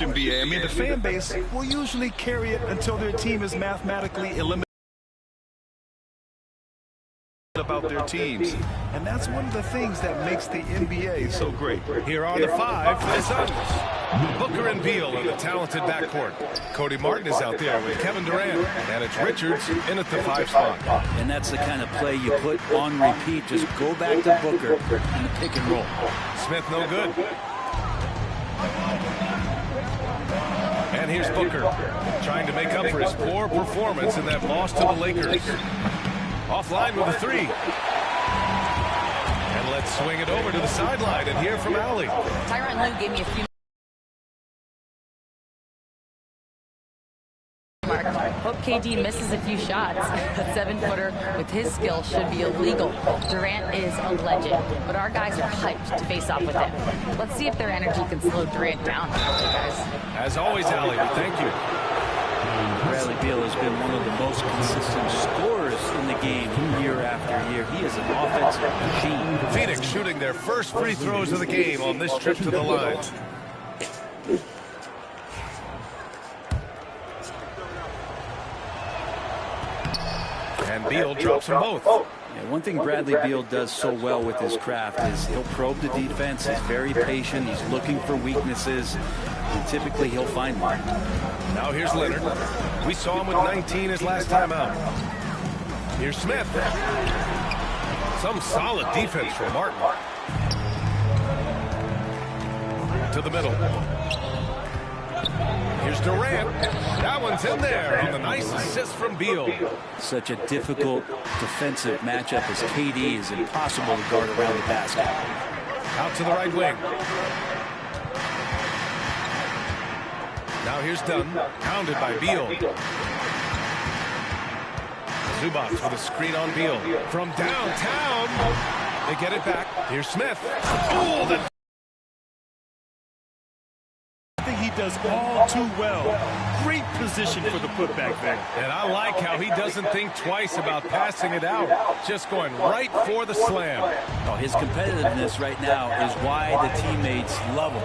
MyNBA. I mean, the fan base will usually carry it until their team is mathematically eliminated about their teams. And that's one of the things that makes the NBA so great. Here are the five for the Suns. Booker and Beal in the talented backcourt. Cody Martin is out there with Kevin Durant. And it's Richards in at the 5 spot. And that's the kind of play you put on repeat. Just go back to Booker in the pick and roll. Smith no good. And here's Booker trying to make up for his poor performance in that loss to the Lakers. Offline with a 3. And let's swing it over to the sideline and hear from Allie. Tyronn Lue gave me a few. Hope KD misses a few shots. A 7-footer with his skill should be illegal. Durant is a legend, but our guys are hyped to face off with him. Let's see if their energy can slow Durant down, guys. As always, Allie, we thank you. Bradley Beal has been one of the most consistent scorers in the game year after year. He is an offensive machine. Phoenix shooting their first free throws of the game on this trip to the line. And Beal drops them both. Yeah, one thing Bradley Beal does so well with his craft is he'll probe the defense. He's very patient. He's looking for weaknesses. And typically he'll find one. Now here's Leonard. We saw him with 19 his last time out. Here's Smith. Some solid defense from Martin. To the middle. Here's Durant. That one's in there on the nice assist from Beal. Such a difficult defensive matchup as KD is impossible to guard around the basket. Out to the right wing. Now here's Dunn, pounded by Beal. Zubac with a screen on Beal. From downtown, they get it back. Here's Smith. Oh, I think he does all too well. Great position for the putback there. And I like how he doesn't think twice about passing it out. Just going right for the slam. Oh, his competitiveness right now is why the teammates love him.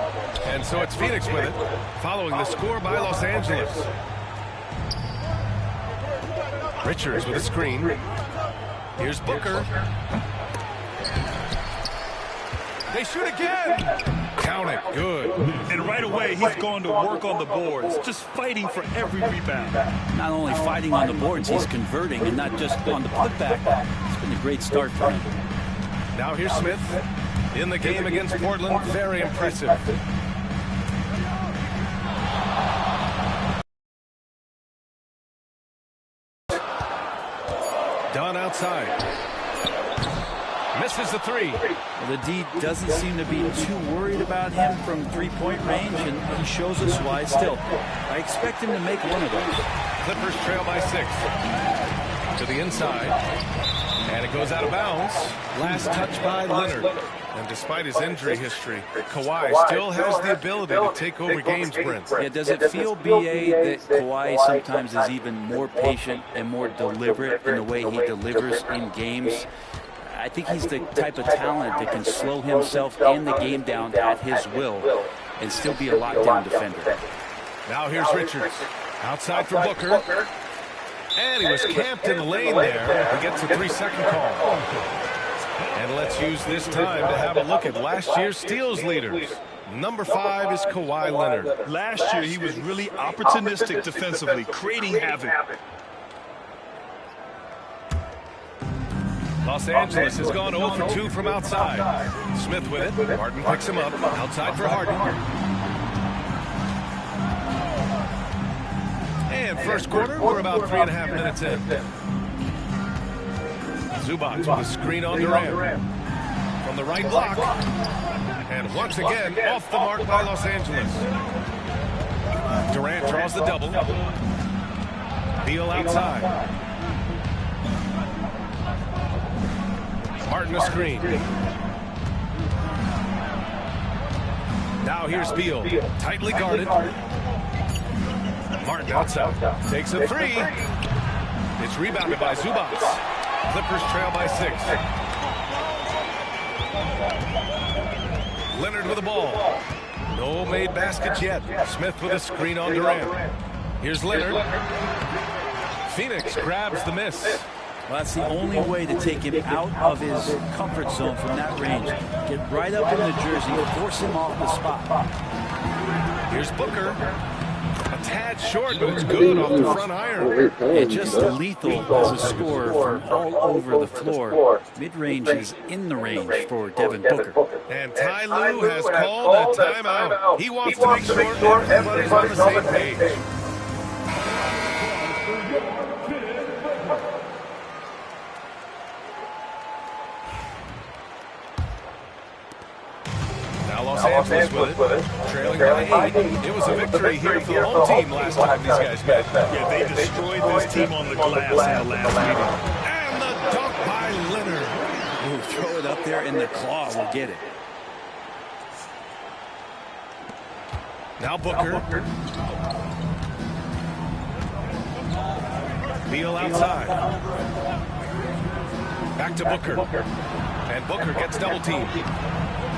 And so it's Phoenix with it, following the score by Los Angeles. Richards with a screen. Here's Booker. They shoot again. Count it. Good. And right away, he's going to work on the boards, just fighting for every rebound. Not only fighting on the boards, he's converting, and not just on the putback. It's been a great start for him. Now here's Smith in the game against Portland. Very impressive. Dunn outside. Misses the 3. Well, the D doesn't seem to be too worried about him from three-point range, and he shows us why still. I expect him to make one of those. Clippers trail by 6. To the inside. And it goes out of bounds. Last touch by Leonard. And despite his injury history, Kawhi still has the ability to take over games, Brent. Yeah, does it feel, B.A., that Kawhi sometimes is even more patient and more deliberate in the way he delivers in games? I think he's the type of talent that can slow himself and the game down at his will and still be a lockdown defender. Now here's Richards. Outside for Booker. And he was camped in the lane there. He gets a 3-second call. And let's use this time to have a look at last year's steals leaders. Number 5 is Kawhi Leonard. Last year, he was really opportunistic defensively, creating havoc. Los Angeles has gone 0 for 2 from outside. Smith with it. Martin picks him up. Outside for Harden. And first quarter, we're about 3.5 minutes in. Zubac with a screen on Durant. From the right block. And once again, off the mark by Los Angeles. Durant draws the double. Beal outside. Martin a screen. Now here's Beal. Tightly guarded. Martin outside. Takes a 3. It's rebounded by Zubac. Clippers trail by 6. Leonard with the ball. No made baskets yet. Smith with a screen on Durant. Here's Leonard. Phoenix grabs the miss. Well, that's the only way to take him out of his comfort zone from that range. Get right up in the jersey, force him off the spot. Here's Booker. A tad short, but it's good off the front iron. And just lethal as a scorer for all over the floor. Mid-range is in the range for Devin Booker. And Ty Lue has called a timeout. He wants to make sure everybody's on the same page. Los Angeles with it, trailing by 8. It was a victory here for the home team last time these guys met. Yeah, they destroyed this team on the glass in the last meeting. And the dunk by Leonard. Ooh, throw it up there in the claw. We'll get it. Now Booker. Beal outside. Back to Booker. And Booker gets double teamed.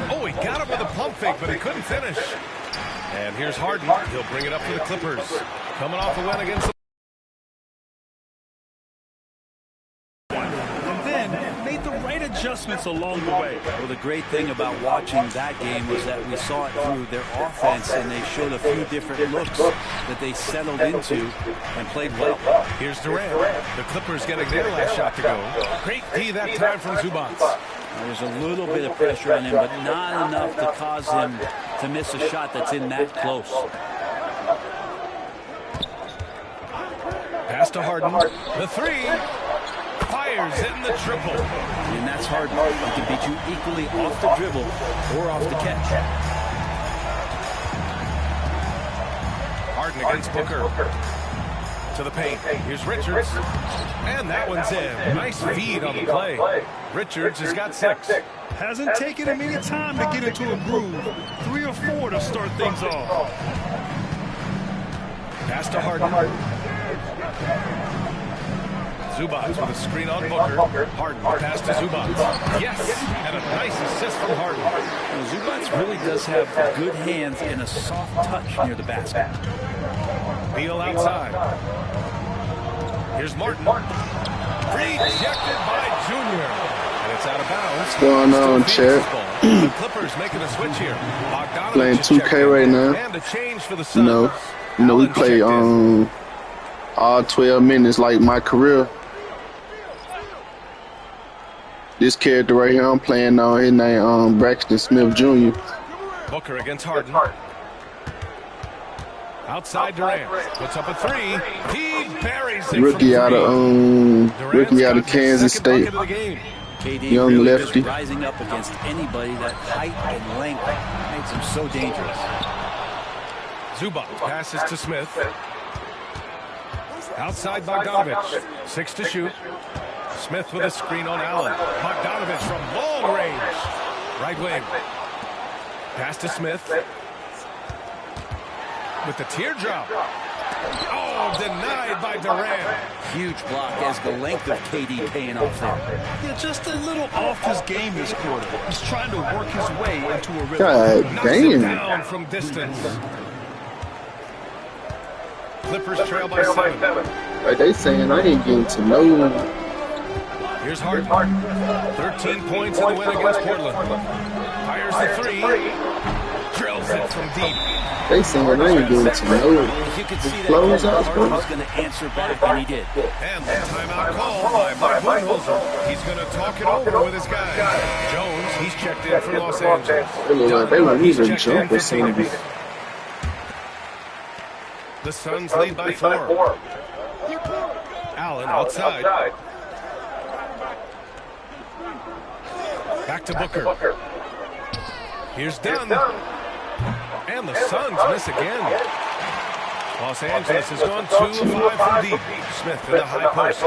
Oh, he got him with a pump fake, but he couldn't finish. And here's Harden. He'll bring it up for the Clippers. Coming off a win against the... And then made the right adjustments along the way. Well, the great thing about watching that game was that we saw it through their offense, and they showed a few different looks that they settled into and played well. Here's Durant. The Clippers getting their last shot to go. Great D that time from Zubac. There's a little bit of pressure on him, but not enough to cause him to miss a shot that's in that close. Pass to Harden. The three. Fires in the triple. And that's Harden. He can beat you equally off the dribble or off the catch. Harden against Booker. To the paint. Here's Richards. And that one's in. Nice feed on the play. Richards has got 6. Hasn't taken him any time to get into a groove. 3 or 4 to start things off. Pass to Harden. Zubac with a screen on Booker. Harden pass to Zubac. Yes, and a nice assist from Harden. Well, Zubac really does have good hands and a soft touch near the basket. Beal outside. Here's Martin. Rejected by Junior. And it's out of bounds. What's going on, Chet? The Clippers making a switch here. Playing 2K right now. And a change for the Suns. You know, we play all 12 minutes like my career. This character right here I'm playing on, his name Braxton Smith Jr. Booker against Harden. Outside Durant puts up a 3. He buries it. Rookie out of Kansas State. KD young really lefty. Rising up against anybody. That height and length makes him so dangerous. Zubac passes to Smith. Outside Bogdanovich. 6 to shoot. Smith with a screen on Allen. Bogdanovich from long range. Right wing. Pass to Smith. With the teardrop. Oh, denied by Durant. Huge block as the length of KD paying off there. Yeah, just a little off his game this quarter. He's trying to work his way into a rhythm. God Knocks it damn. down from distance. Clippers trail by 7. Like they saying I ain't getting to know. Here's Harden. 13 points in the win against Portland. Fires the 3. Drills it from deep. They saying I ain't getting to know. You could see that Flows out, Harden was going to answer back, and he did. And the timeout call by Mike Budenholzer. He's going to talk it over with his guys. Jones, he's checked in for Los Angeles. They look like they were He's even checked in jump or for Phoenix. something. The Suns lead by 4. Allen outside. Back to Booker. Here's Dunn. And the Suns miss again. Los Angeles has gone 2 of 5 from deep. Smith in the high post.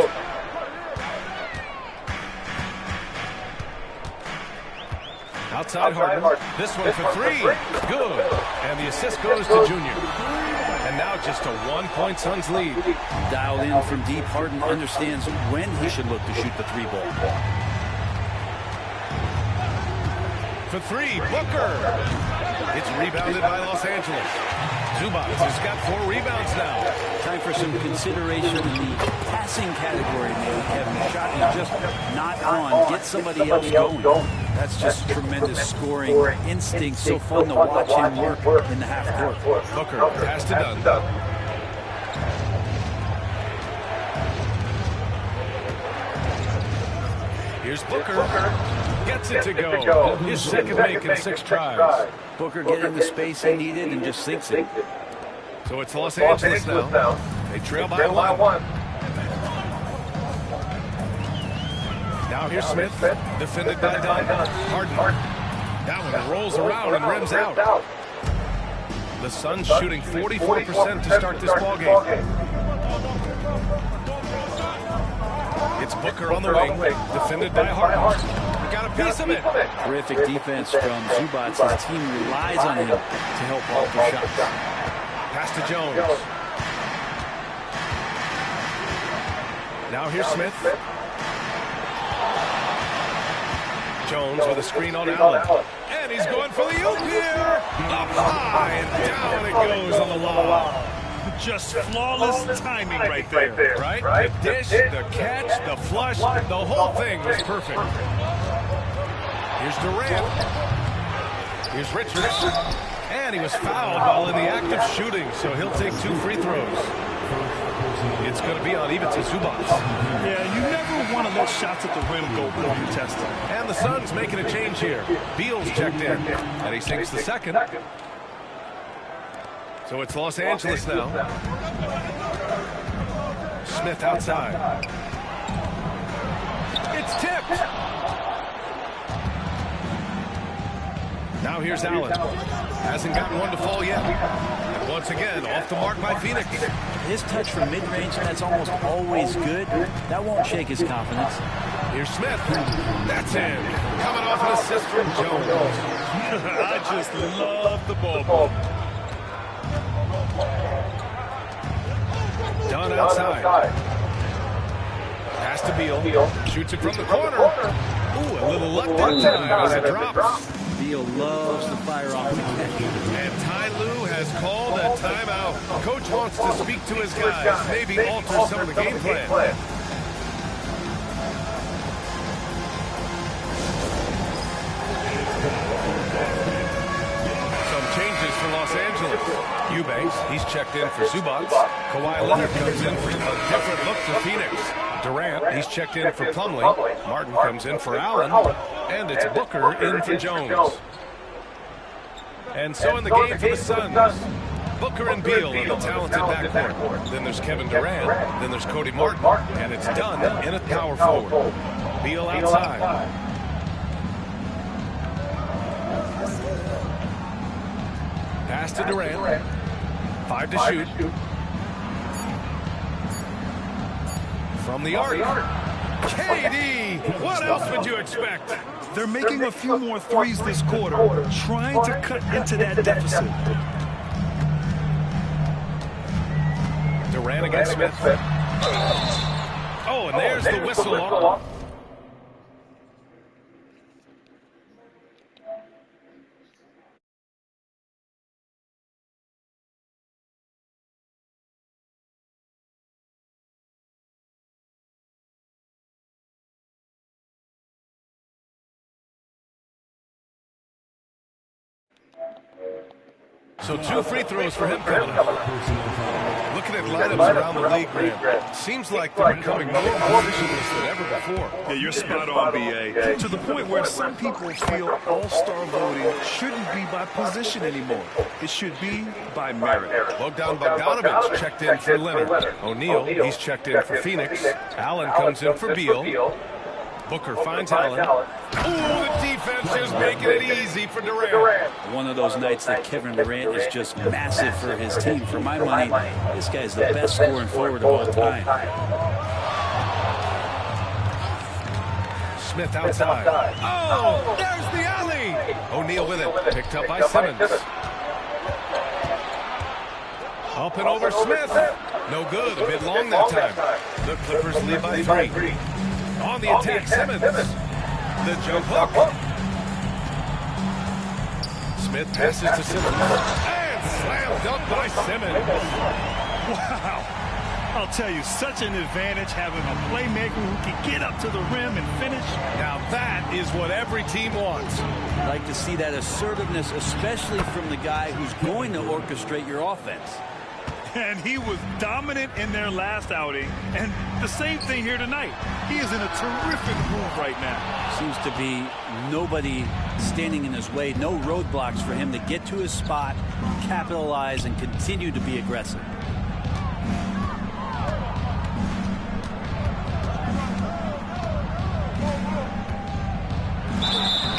Outside Harden. This one for 3. Good. And the assist goes to Junior. And now just a 1-point Suns lead. Dialed in from deep. Harden understands when he should look to shoot the 3 ball. For 3, Booker. It's rebounded by Los Angeles. Zubac has got 4 rebounds now. Time for some consideration in the passing category, maybe, Kevin. The shot is just not on. Get somebody else going. That's just tremendous scoring instinct. So fun to watch him work in the half court. Booker pass to Dunn. Here's Booker. Gets it to go. His second make in 6 tries. Booker getting the space he needed and just sinks it. So it's Los Angeles now. They trail by 1. Now here's Smith. Defended by Dunn. Harden. That one rolls around and rims out. The Suns shooting 44% to start this ballgame. It's Booker on the wing. Defended by Harden. Got a piece of it. Terrific defense from Zubac. His team relies on him to help alter shots. Pass to Jones. Now here's Smith. Jones with a screen on Allen. And he's going for the oop here. Up high and down it goes on the lob. Just flawless timing right there. Right? The dish, the catch, the flush, the whole thing was perfect. Here's Durant. Here's Richards. And he was fouled while in the act of shooting, so he'll take 2 free throws. It's going to be on even to Zubac. Yeah, you never want to let shots at the rim go uncontested. And the Suns making a change here. Beal's checked in, and he sinks the second. So it's Los Angeles now. Smith outside. It's tipped. Now here's Allen. Hasn't gotten one to fall yet. And once again, off the mark by Phoenix. His touch from mid-range, that's almost always good. That won't shake his confidence. Here's Smith. That's in. Coming off an assist from Jones. I just love the ball. Dunn outside. Pass to Beal. Shoots it from the corner. Ooh, a little luck that time as it drops. Beal loves to fire off the catch. And Ty Lue has called a timeout. Coach wants to speak to his guys, maybe alter some of the game plan. Some changes for Los Angeles. Eubanks, he's checked in for Zubac. Kawhi Leonard comes in for a different look for Phoenix. Durant, he's checked in for Plumlee. Martin comes in for Allen. And it's Booker in for Jones. And so in the game for the Suns, Booker and Beal in the talented backcourt. Then there's Kevin Durant. Then there's Cody Martin. And it's Dunn in a power forward. Beal outside. Pass to Durant. 5 to shoot. From the arc. KD! What else would you expect? They're making a few more threes this quarter, trying to cut into that deficit. Durant against Smith. Oh, and there's the whistle. So 2 free throws for him coming up. Looking at lineups around the league, Grant, seems like they're becoming more positionless than ever before. Yeah, you're spot on, B.A. To the point where some people feel all-star voting shouldn't be by position anymore. It should be by merit. Bogdan Bogdanović checked in for Leonard. O'Neal, he's checked in for Phoenix. Allen comes in for Beal. Booker finds Allen. Ooh, the defense just making it easy for Durant. One of those nights that Kevin Durant is just massive for his team. For my money, this guy's the best scoring forward of all time. Smith outside. Oh, there's the alley. O'Neal with it. Picked up by Simmons. Up and over Smith. No good. A bit long that time. The Clippers lead by 3. On the attack, Simmons. The jump hook. Smith passes to Simmons. And slam dunk by Simmons. Wow. I'll tell you, such an advantage having a playmaker who can get up to the rim and finish. Now that is what every team wants. I'd like to see that assertiveness, especially from the guy who's going to orchestrate your offense. And he was dominant in their last outing. And the same thing here tonight. He is in a terrific move right now. Seems to be nobody standing in his way. No roadblocks for him to get to his spot, capitalize, and continue to be aggressive.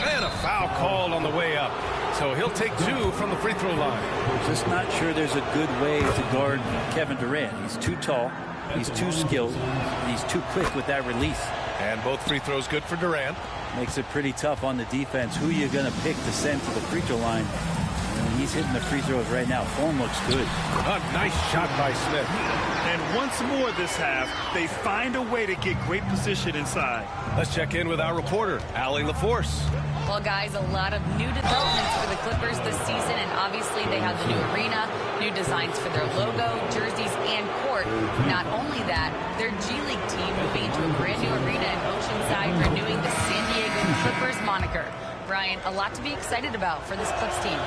And a foul called on the way up. So he'll take 2 from the free throw line. Just not sure there's a good way to guard Kevin Durant. He's too tall, he's too skilled, and he's too quick with that release. And both free throws good for Durant. Makes it pretty tough on the defense. Who are you going to pick to send to the free throw line? And he's hitting the free throws right now. Form looks good. A nice shot by Smith. And once more this half, they find a way to get great position inside. Let's check in with our reporter, Allie LaForce. Well, guys, a lot of new developments for the Clippers this season, and obviously they have the new arena, new designs for their logo, jerseys, and court. Not only that, their G League team moving into a brand new arena in Oceanside, renewing the San Diego Clippers moniker. Brian, a lot to be excited about for this Clips team.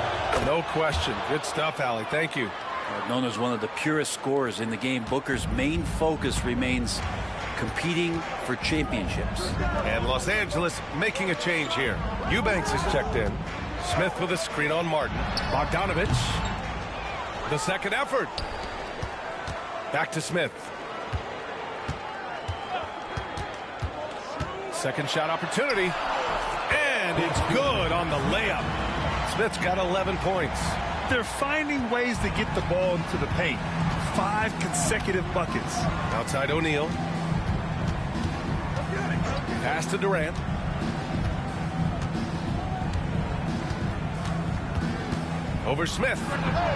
No question. Good stuff, Allie. Thank you. Known as one of the purest scorers in the game, Booker's main focus remains competing for championships. And Los Angeles making a change here. Eubanks is checked in. Smith with a screen on Martin. Bogdanovich. The second effort. Back to Smith. Second shot opportunity. And it's good on the layup. Smith's got 11 points. They're finding ways to get the ball into the paint. 5 consecutive buckets. Outside O'Neal. Pass to Durant. Over Smith.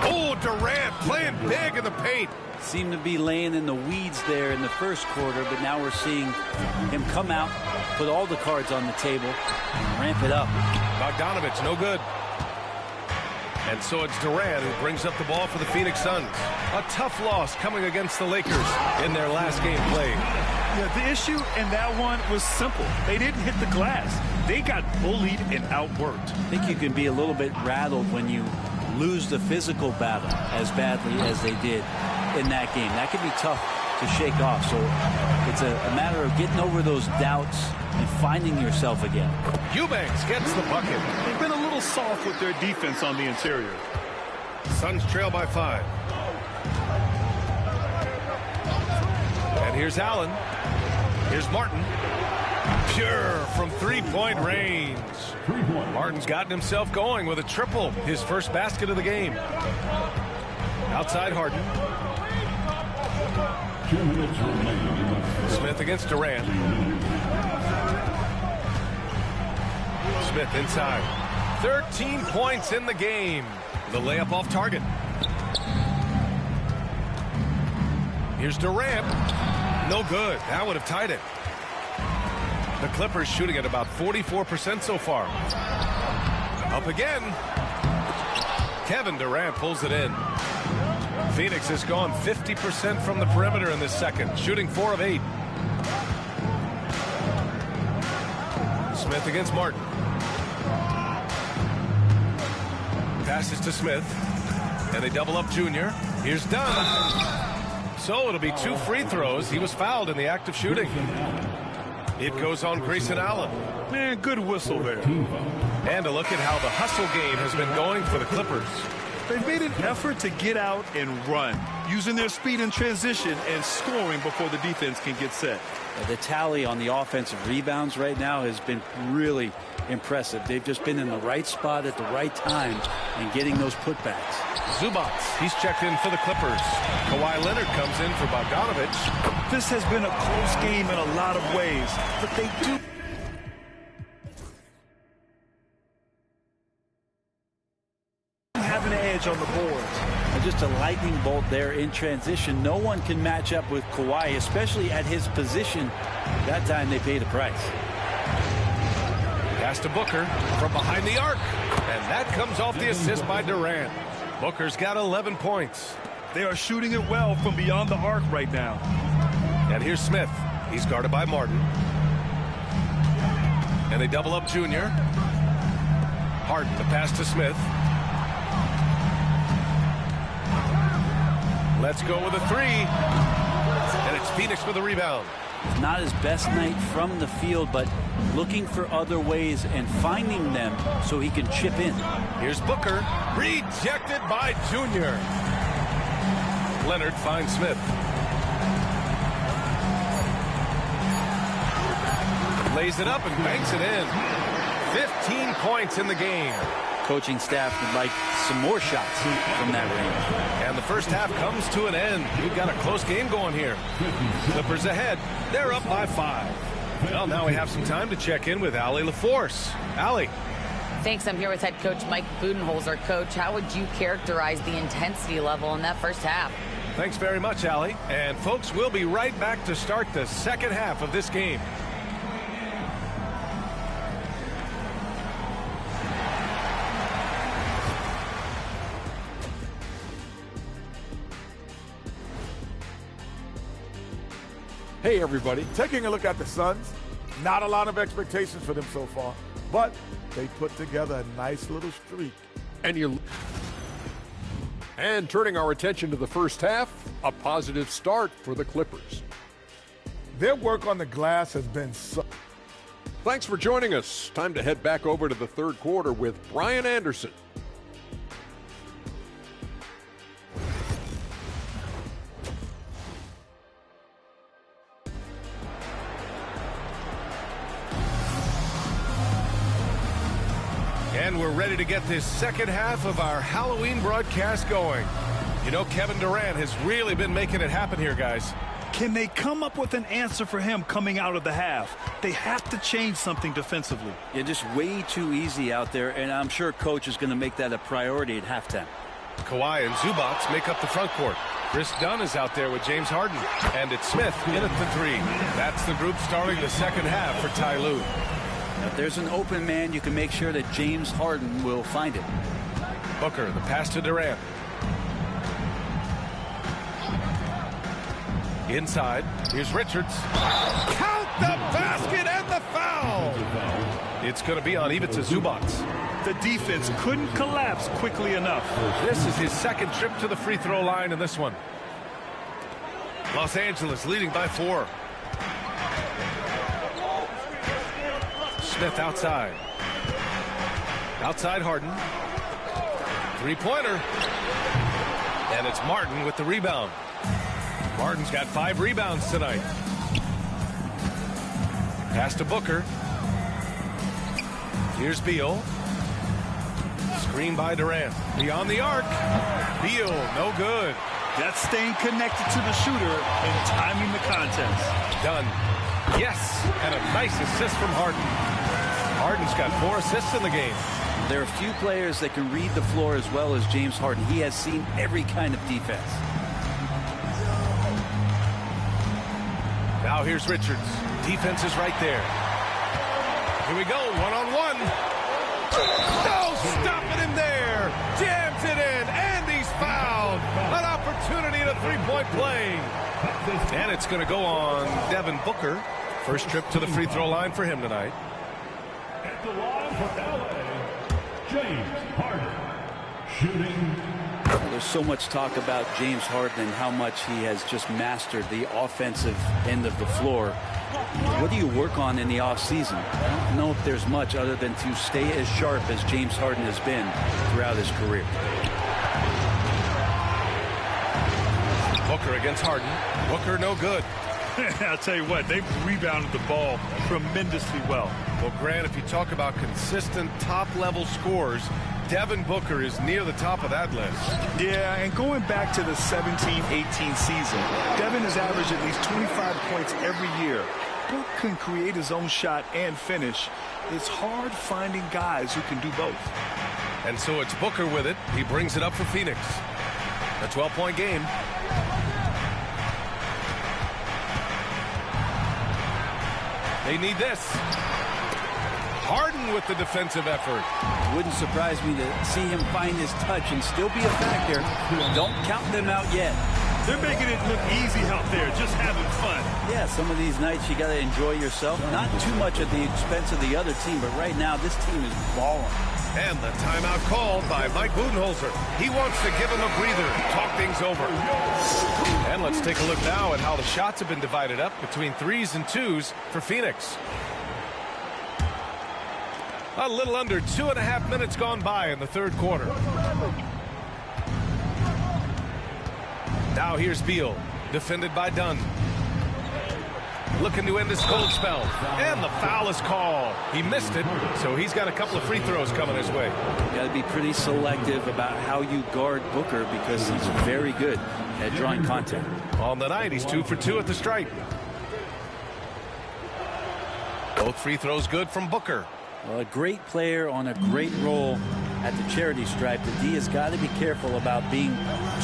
Oh, Durant playing big in the paint. Seemed to be laying in the weeds there in the first quarter, but now we're seeing him come out, put all the cards on the table, and ramp it up. Bogdanovich, no good. And so it's Durant who brings up the ball for the Phoenix Suns. A tough loss coming against the Lakers in their last game played. Yeah, the issue in that one was simple. They didn't hit the glass. They got bullied and outworked. I think you can be a little bit rattled when you lose the physical battle as badly as they did in that game. That can be tough to shake off. So it's a matter of getting over those doubts and finding yourself again. Eubanks gets the bucket. They've been a little soft with their defense on the interior. Suns trail by 5. And here's Allen. Here's Martin. Pure from three-point range. Martin's gotten himself going with a triple. His first basket of the game. Outside Harden. Smith against Durant. Smith inside. 13 points in the game. The layup off target. Here's Durant. No good. That would have tied it. The Clippers shooting at about 44% so far. Up again. Kevin Durant pulls it in. Phoenix has gone 50% from the perimeter in this second, shooting 4 of 8. Smith against Martin. Passes to Smith. And they double up Junior. Here's Dunn. So it'll be 2 free throws. He was fouled in the act of shooting. It goes on Grayson Allen. Man, good whistle there. And a look at how the hustle game has been going for the Clippers. They've made an effort to get out and run, using their speed in transition and scoring before the defense can get set. The tally on the offensive rebounds right now has been really impressive. They've just been in the right spot at the right time and getting those putbacks. Zubac, he's checked in for the Clippers. Kawhi Leonard comes in for Bogdanovich. This has been a close game in a lot of ways, but they do have an edge on the boards. And just a lightning bolt there in transition. No one can match up with Kawhi, especially at his position. That time they paid a price. Pass to Booker from behind the arc. And that comes off the assist by Durant. Booker's got 11 points. They are shooting it well from beyond the arc right now. And here's Smith. He's guarded by Martin. And they double up Junior. Harden, the pass to Smith. Let's go with a three. And it's Phoenix with a rebound. Not his best night from the field, but looking for other ways and finding them so he can chip in. Here's Booker. Rejected by Junior. Leonard finds Smith. Lays it up and banks it in. 15 points in the game. Coaching staff would like some more shots from that range. And the first half comes to an end. We've got a close game going here. Clippers ahead. They're up by 5. Well, now we have some time to check in with Allie LaForce. Allie. Thanks. I'm here with head coach Mike Budenholzer. Coach, how would you characterize the intensity level in that first half? Thanks very much, Allie. And folks, we'll be right back to start the second half of this game. Hey everybody, taking a look at the Suns. Not a lot of expectations for them so far, but they put together a nice little streak. And turning our attention to the first half, a positive start for the Clippers. Their work on the glass has been so... Thanks for joining us. Time to head back over to the third quarter with Brian Anderson. And we're ready to get this second half of our Halloween broadcast going. You know, Kevin Durant has really been making it happen here, guys. Can they come up with an answer for him coming out of the half? They have to change something defensively. You're just way too easy out there, and I'm sure coach is going to make that a priority at halftime. Kawhi and Zubac make up the front court. Chris Dunn is out there with James Harden. And it's Smith in at the 3. That's the group starting the second half for Ty Lue. If there's an open man, you can make sure that James Harden will find it. Booker, the pass to Durant. Inside, here's Richards. Count the basket and the foul! It's going to be on Ivica Zubac. The defense couldn't collapse quickly enough. This is his second trip to the free throw line in this one. Los Angeles leading by 4. Smith outside. Outside Harden. Three-pointer. And it's Martin with the rebound. Martin's got 5 rebounds tonight. Pass to Booker. Here's Beal. Screen by Durant. Beyond the arc. Beal, no good. That's staying connected to the shooter and timing the contest. Done. Yes, and a nice assist from Harden. Harden's got 4 assists in the game. There are few players that can read the floor as well as James Harden. He has seen every kind of defense. Now here's Richards. Defense is right there. Here we go, one-on-one. No, stopping him there. Jams it in, and he's fouled. An opportunity at a three-point play. And it's going to go on Devin Booker. First trip to the free throw line for him tonight. At the line for LA, James Harden, shooting. There's so much talk about James Harden and how much he has just mastered the offensive end of the floor. What do you work on in the offseason? I don't know if there's much other than to stay as sharp as James Harden has been throughout his career. Booker against Harden. Booker no good. I'll tell you what, they've rebounded the ball tremendously well. Well, Grant, if you talk about consistent top-level scores, Devin Booker is near the top of that list. Yeah, and going back to the 17-18 season, Devin has averaged at least 25 points every year. Book can create his own shot and finish. It's hard finding guys who can do both. And so it's Booker with it. He brings it up for Phoenix. A 12-point game. They need this. Harden with the defensive effort. Wouldn't surprise me to see him find his touch and still be a factor. Don't count them out yet. They're making it look easy out there, just having fun. Yeah, some of these nights you got to enjoy yourself. Not too much at the expense of the other team, but right now this team is balling. And the timeout called by Mike Budenholzer. He wants to give him a breather and talk things over. And let's take a look now at how the shots have been divided up between 3s and 2s for Phoenix. A little under 2.5 minutes gone by in the third quarter. Now here's Beal, defended by Dunn. Looking to end this cold spell. And the foul is called. He missed it, so he's got a couple of free throws coming his way. You got to be pretty selective about how you guard Booker because he's very good at drawing contact. On the night, he's 2 for 2 at the stripe. Both free throws good from Booker. Well, a great player on a great role at the charity stripe. The D has got to be careful about being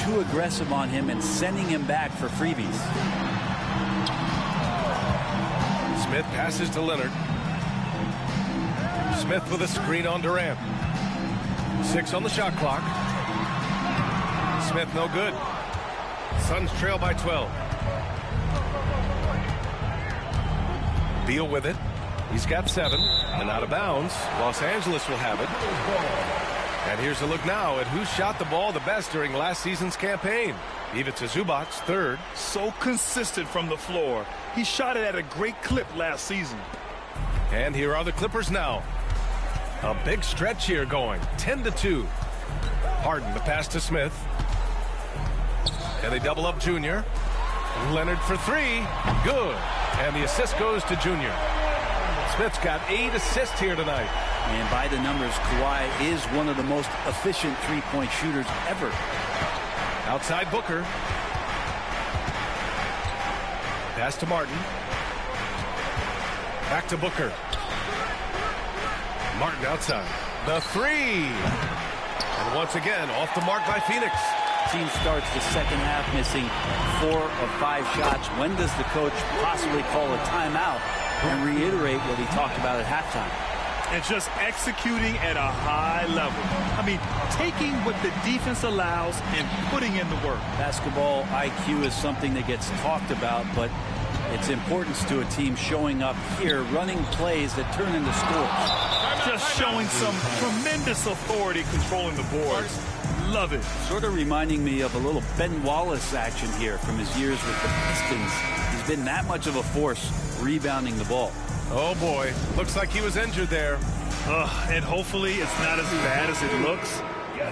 too aggressive on him and sending him back for freebies. Smith passes to Leonard. Smith with a screen on Durant. 6 on the shot clock. Smith no good. Suns trail by 12. Beal with it. He's got 7 and out of bounds. Los Angeles will have it. And here's a look now at who shot the ball the best during last season's campaign. Ivica Zubac, 3rd. So consistent from the floor. He shot it at a great clip last season. And here are the Clippers now. A big stretch here going. 10-2. Harden the pass to Smith. And they double up Junior. Leonard for 3. Good. And the assist goes to Junior. Smith's got 8 assists here tonight. And by the numbers, Kawhi is one of the most efficient three-point shooters ever. Outside Booker. Pass to Martin. Back to Booker. Martin outside. The 3. And once again, off the mark by Phoenix. Team starts the second half missing 4 of 5 shots. When does the coach possibly call a timeout and reiterate what he talked about at halftime? And just executing at a high level. I mean, taking what the defense allows and putting in the work. Basketball IQ is something that gets talked about, but its importance to a team showing up here, running plays that turn into scores. Just showing some tremendous authority controlling the boards. Love it. Sort of reminding me of a little Ben Wallace action here from his years with the Pistons. He's been that much of a force rebounding the ball. Oh boy, looks like he was injured there. And hopefully it's not as bad as it looks.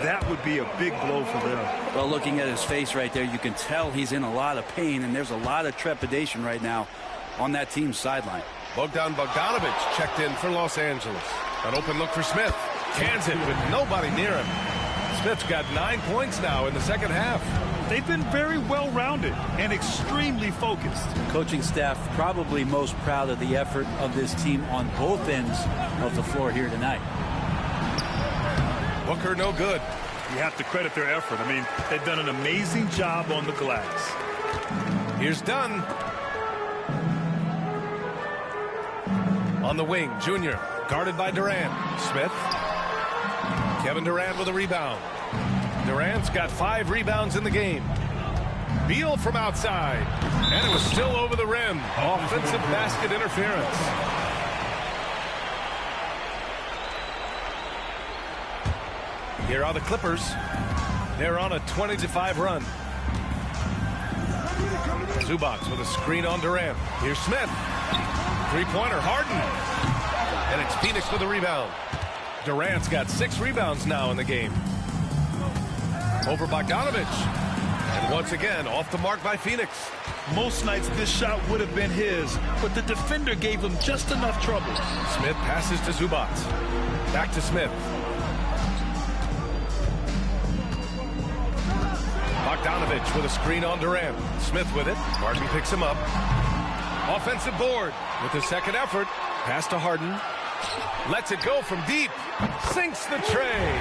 That would be a big blow for them. Well, looking at his face right there, you can tell he's in a lot of pain, and there's a lot of trepidation right now on that team's sideline. Bogdan Bogdanović checked in for Los Angeles. An open look for Smith. Cans it with nobody near him. Smith's got 9 points now in the second half. They've been very well-rounded and extremely focused. Coaching staff probably most proud of the effort of this team on both ends of the floor here tonight. Booker no good. You have to credit their effort. I mean, they've done an amazing job on the glass. Here's Dunn. On the wing, Junior, guarded by Durant. Smith. Kevin Durant with a rebound. Durant's got 5 rebounds in the game. Beal from outside. And it was still over the rim. Offensive basket interference. Here are the Clippers. They're on a 20-5 run. Zubac with a screen on Durant. Here's Smith. Three-pointer, Harden. And it's Phoenix with a rebound. Durant's got 6 rebounds now in the game. Over Bogdanović. And once again, off the mark by Phoenix. Most nights this shot would have been his, but the defender gave him just enough trouble. Smith passes to Zubac. Back to Smith. Bogdanović with a screen on Durant. Smith with it. Martin picks him up. Offensive board with the second effort. Pass to Harden. Lets it go from deep. Sinks the tray.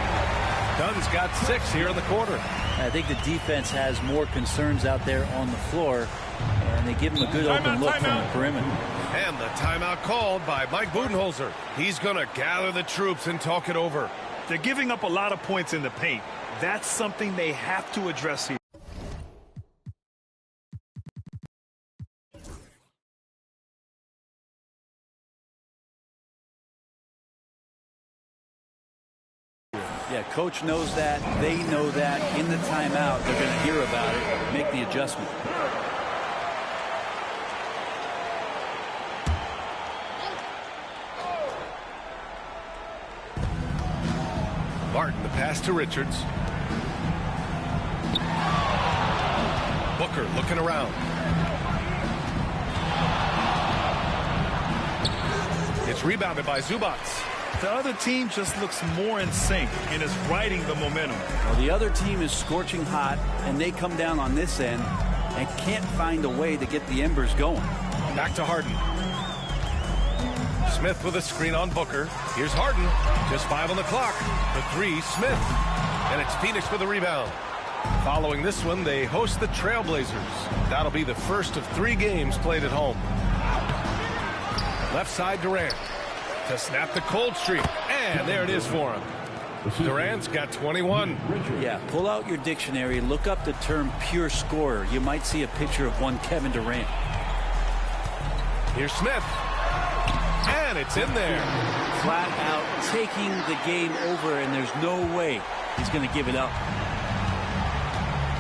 Dunn's got 6 here in the quarter. I think the defense has more concerns out there on the floor, and they give him a good open look from the perimeter. And the timeout called by Mike Budenholzer. He's going to gather the troops and talk it over. They're giving up a lot of points in the paint. That's something they have to address here. Yeah, coach knows that. They know that. In the timeout, they're going to hear about it, make the adjustment. Martin, the pass to Richards. Booker looking around. It's rebounded by Zubac. The other team just looks more in sync and is riding the momentum. Well, the other team is scorching hot, and they come down on this end and can't find a way to get the embers going. Back to Harden. Smith with a screen on Booker. Here's Harden. Just 5 on the clock. The 3, Smith. And it's Phoenix for the rebound. Following this one, they host the Trailblazers. That'll be the first of 3 games played at home. Left side, Durant. To snap the cold streak. And there it is for him. Durant's got 21. Yeah, pull out your dictionary. Look up the term pure scorer. You might see a picture of one Kevin Durant. Here's Smith. And it's in there. Flat out taking the game over, and there's no way he's going to give it up.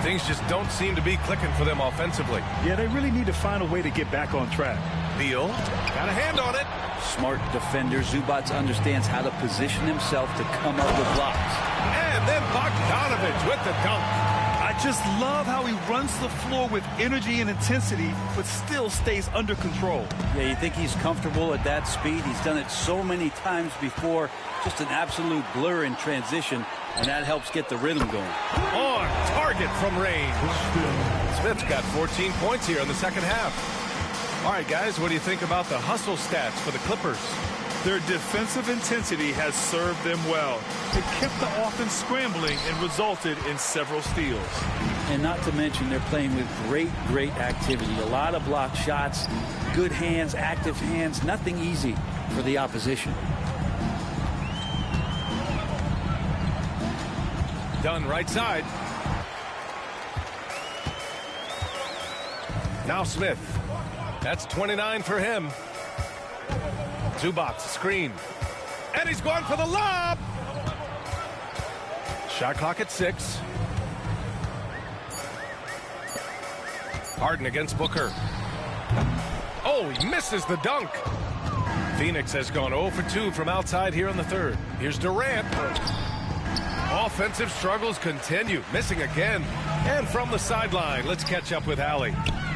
Things just don't seem to be clicking for them offensively. Yeah, they really need to find a way to get back on track. Beal got a hand on it. Smart defender. Zubac understands how to position himself to come up with blocks. And then Bogdanovich with the dunk. I just love how he runs the floor with energy and intensity, but still stays under control. Yeah, you think he's comfortable at that speed? He's done it so many times before. Just an absolute blur in transition, and that helps get the rhythm going. On target from range. Smith's got 14 points here in the second half. All right, guys, what do you think about the hustle stats for the Clippers? Their defensive intensity has served them well. It kept the offense scrambling and resulted in several steals. And not to mention, they're playing with great activity. A lot of block shots, good hands, active hands, nothing easy for the opposition. Dunn right side. Now Smith. That's 29 for him. Zubac screen. And he's going for the lob. Shot clock at 6. Harden against Booker. Oh, he misses the dunk. Phoenix has gone 0 for 2 from outside here in the third. Here's Durant. Offensive struggles continue. Missing again. And from the sideline, let's catch up with Allie.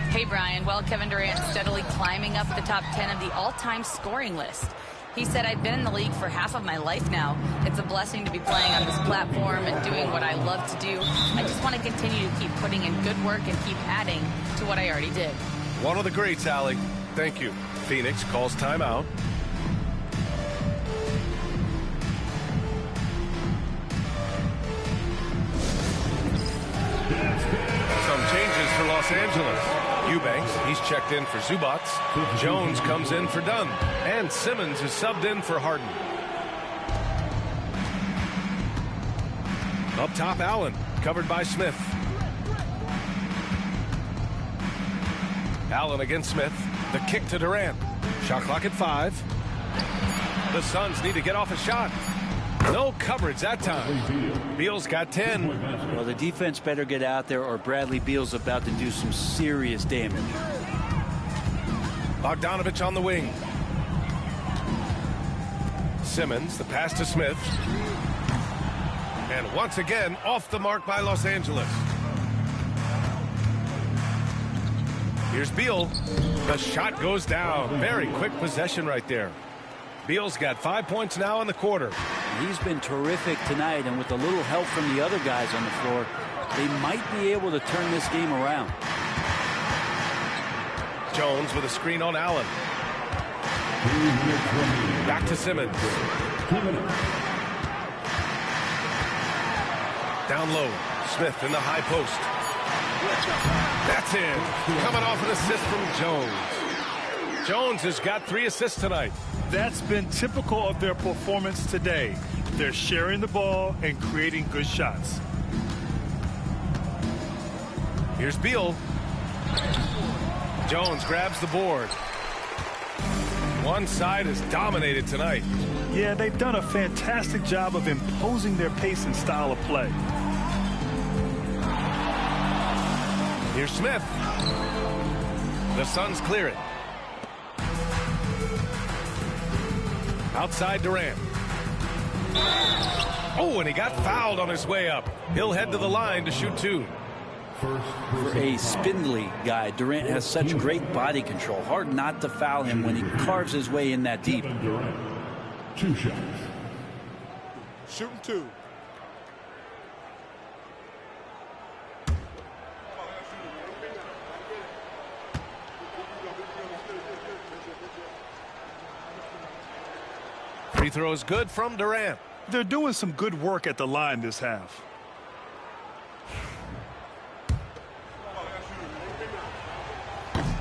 Hey, Brian. Well, Kevin Durant steadily climbing up the top 10 of the all-time scoring list. He said, I've been in the league for half of my life now. It's a blessing to be playing on this platform and doing what I love to do. I just want to continue to keep putting in good work and keep adding to what I already did. One of the greats, Allie. Thank you. Phoenix calls timeout. Some changes for Los Angeles. Eubanks, he's checked in for Zubac. Jones comes in for Dunn. And Simmons is subbed in for Harden. Up top, Allen, covered by Smith. Allen against Smith. The kick to Durant. Shot clock at 5. The Suns need to get off a shot. No coverage that time. Beal's got 10. Well, the defense better get out there, or Bradley Beal's about to do some serious damage. Bogdanovich on the wing. Simmons, the pass to Smith. And once again, off the mark by Los Angeles. Here's Beal. The shot goes down. Very quick possession right there. Beal's got 5 points now in the quarter. He's been terrific tonight, and with a little help from the other guys on the floor, they might be able to turn this game around. Jones with a screen on Allen. Back to Simmons. Down low. Smith in the high post. That's in. Coming off an assist from Jones. Jones has got 3 assists tonight. That's been typical of their performance today. They're sharing the ball and creating good shots. Here's Beal. Jones grabs the board. One side is dominated tonight. Yeah, they've done a fantastic job of imposing their pace and style of play. Here's Smith. The Suns clear it. Outside Durant. Oh, and he got fouled on his way up. He'll head to the line to shoot 2. For a spindly guy, Durant has such great body control. Hard not to foul him when he carves his way in that deep. Durant, 2 shots. Shooting 2. Free throw is good from Durant. They're doing some good work at the line this half.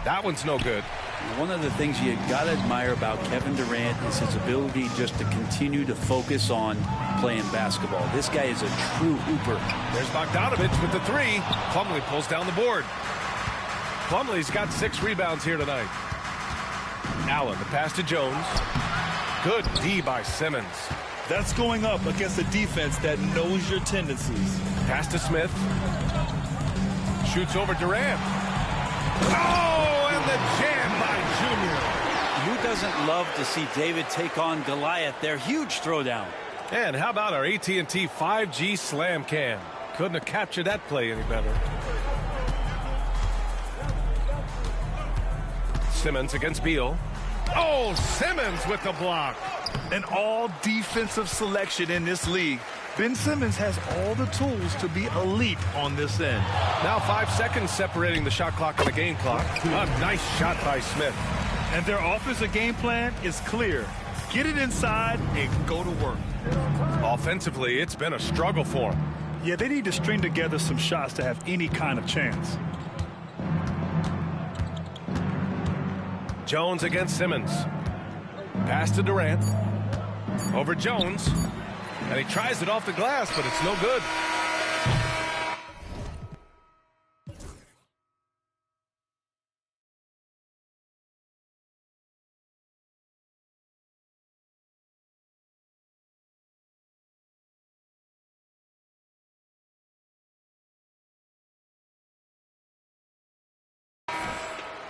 That one's no good. One of the things you got to admire about Kevin Durant is his ability just to continue to focus on playing basketball. This guy is a true hooper. There's Bogdanovich with the 3. Plumlee pulls down the board. Plumlee's got 6 rebounds here tonight. Allen, the pass to Jones. Good D by Simmons. That's going up against a defense that knows your tendencies. Pass to Smith. Shoots over Durant. Oh, and the jam by Junior. Who doesn't love to see David take on Goliath? Their huge throwdown. And how about our AT&T 5G Slam Cam? Couldn't have captured that play any better. Simmons against Beal. Oh, Simmons with the block. An all-defensive selection in this league. Ben Simmons has all the tools to be elite on this end. Now 5 seconds separating the shot clock and the game clock. A nice shot by Smith. And their offensive game plan is clear. Get it inside and go to work. Offensively, it's been a struggle for them. Yeah, they need to string together some shots to have any kind of chance. Jones against Simmons. Pass to Durant. Over Jones. And he tries it off the glass, but it's no good.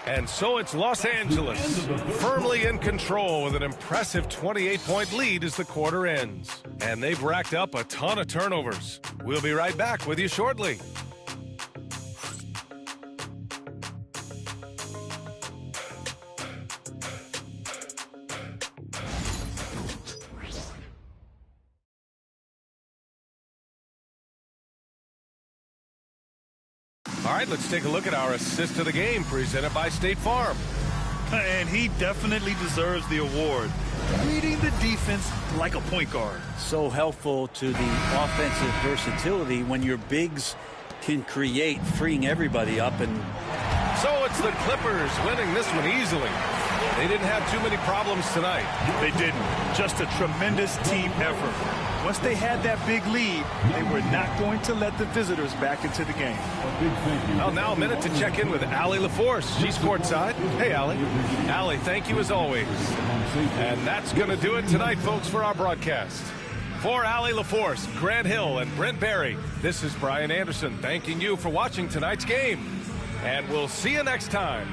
And so it's Los Angeles, firmly in control with an impressive 28-point lead as the quarter ends. And they've racked up a ton of turnovers. We'll be right back with you shortly. All right, let's take a look at our assist to the game presented by State Farm. And he definitely deserves the award. Reading the defense like a point guard. So helpful to the offensive versatility when your bigs can create, freeing everybody up. And so it's the Clippers winning this one easily. They didn't have too many problems tonight. They didn't. Just a tremendous team effort. Once they had that big lead, they were not going to let the visitors back into the game. Well, now a minute to check in with Allie LaForce. She's courtside. Hey, Allie. Allie, thank you as always. And that's going to do it tonight, folks, for our broadcast. For Allie LaForce, Grant Hill, and Brent Barry, this is Brian Anderson thanking you for watching tonight's game. And we'll see you next time.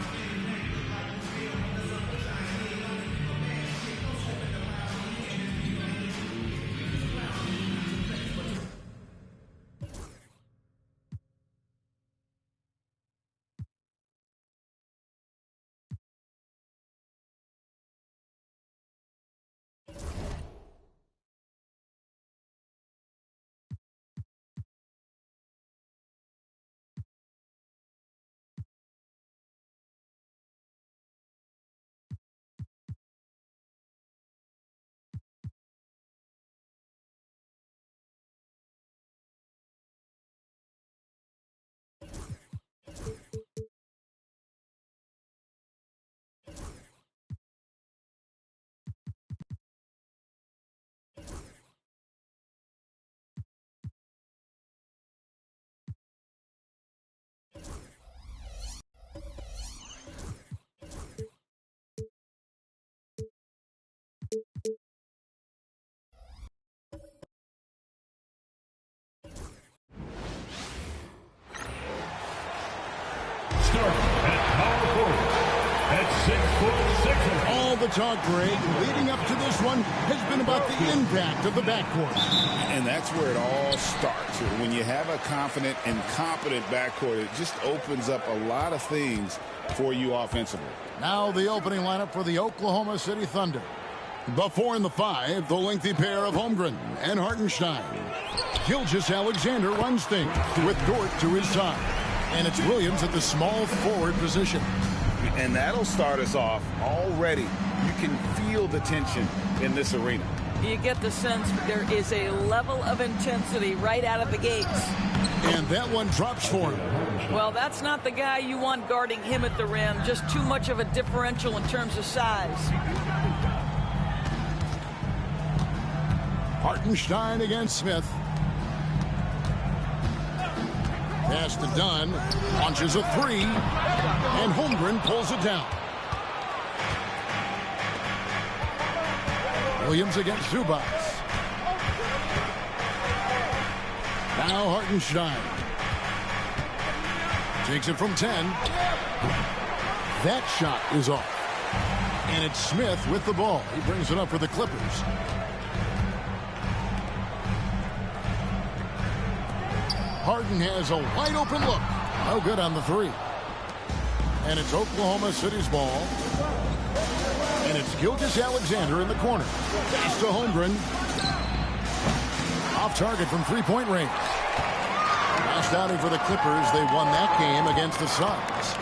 All the talk, Greg, leading up to this one has been about the impact of the backcourt. And that's where it all starts. When you have a confident and competent backcourt, it just opens up a lot of things for you offensively. Now the opening lineup for the Oklahoma City Thunder. The 4 and the 5, the lengthy pair of Holmgren and Hartenstein. Gilgeous-Alexander runs things with Dort to his side. And it's Williams at the small forward position. And that'll start us off already. You can feel the tension in this arena. You get the sense there is a level of intensity right out of the gates. And that one drops for him. Well, that's not the guy you want guarding him at the rim. Just too much of a differential in terms of size. Hartenstein against Smith. Pass to Dunn. Launches a 3. And Holmgren pulls it down. Williams against Zubac. Now Hartenstein. Takes it from 10. That shot is off. And it's Smith with the ball. He brings it up for the Clippers. Harden has a wide open look. No good on the 3. And it's Oklahoma City's ball. And it's Gilgeous-Alexander in the corner. Pass to Holmgren. Off target from three-point range. Last outing for the Clippers. They won that game against the Suns.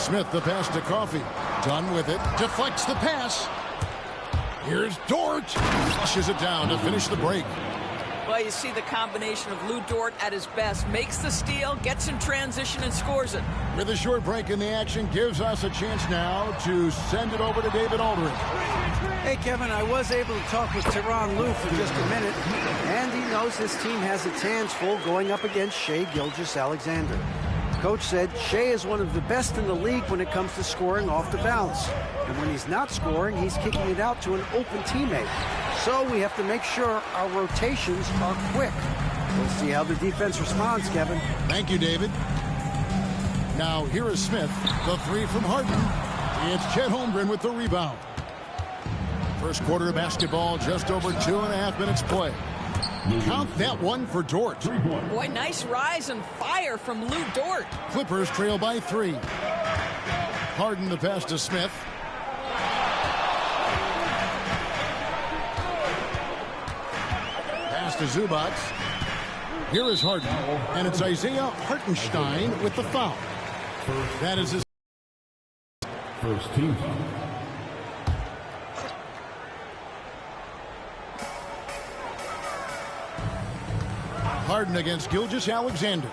Smith the pass to Coffey. Done with it. Deflects the pass. Here's Dort. Flushes it down to finish the break. Well, you see the combination of Lou Dort at his best. Makes the steal, gets in transition, and scores it. With a short break in the action, gives us a chance now to send it over to David Aldridge. Hey, Kevin, I was able to talk with Tyronn Lue for just a minute, and he knows his team has its hands full going up against Shai Gilgeous-Alexander. Coach said Shai is one of the best in the league when it comes to scoring off the bounce. And when he's not scoring, he's kicking it out to an open teammate. So we have to make sure our rotations are quick. We'll see how the defense responds, Kevin. Thank you, David. Now here is Smith. The 3 from Harden. It's Chet Holmgren with the rebound. First quarter of basketball, just over 2.5 minutes play. Count that one for Dort. Boy, nice rise and fire from Lou Dort. Clippers trail by 3. Harden the pass to Smith. Pass to Zubac. Here is Harden. And it's Isaiah Hartenstein with the foul. That is his first team foul. Harden against Gilgeous-Alexander.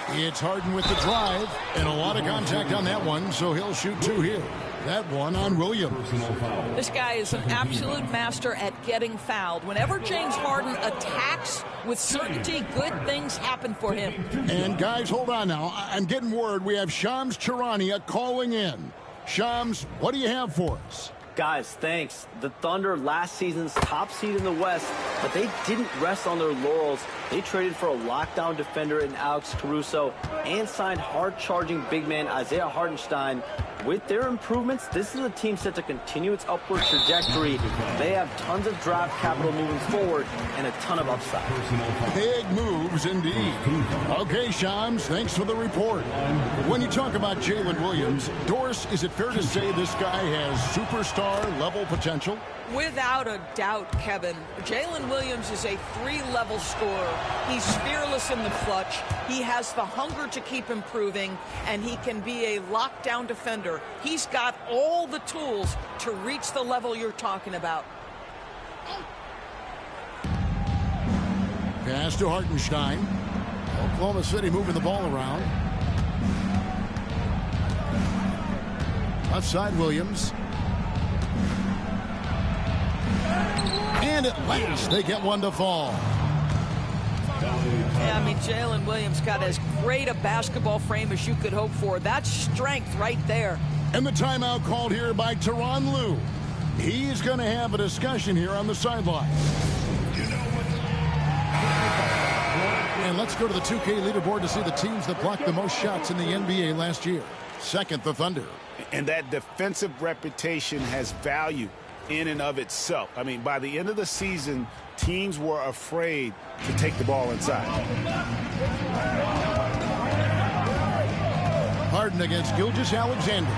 It's Harden with the drive, and a lot of contact on that one, so he'll shoot 2 here. That one on Williams. This guy is an absolute master at getting fouled. Whenever James Harden attacks with certainty, good things happen for him. And guys, hold on now. I'm getting word we have Shams Charania calling in. Shams, what do you have for us? Guys, thanks. The Thunder last season's top seed in the West, but they didn't rest on their laurels. They traded for a lockdown defender in Alex Caruso and signed hard-charging big man Isaiah Hartenstein. With their improvements, this is a team set to continue its upward trajectory. They have tons of draft capital moving forward and a ton of upside. Big moves indeed. Okay, Shams, thanks for the report. When you talk about Jalen Williams, Doris, is it fair to say this guy has superstar-level potential? Without a doubt, Kevin. Jalen Williams is a 3-level scorer. He's fearless in the clutch. He has the hunger to keep improving, and he can be a lockdown defender. He's got all the tools to reach the level you're talking about. Pass to Hartenstein. Oklahoma City moving the ball around. Left side, Williams. And at last, they get one to fall. Yeah, I mean, Jalen Williams got as great a basketball frame as you could hope for. That's strength right there. And the timeout called here by Tyronn Lue. He's going to have a discussion here on the sideline. And let's go to the 2K leaderboard to see the teams that blocked the most shots in the NBA last year. Second, the Thunder. And that defensive reputation has value in and of itself. I mean, by the end of the season, teams were afraid to take the ball inside. Harden against Gilgeous-Alexander.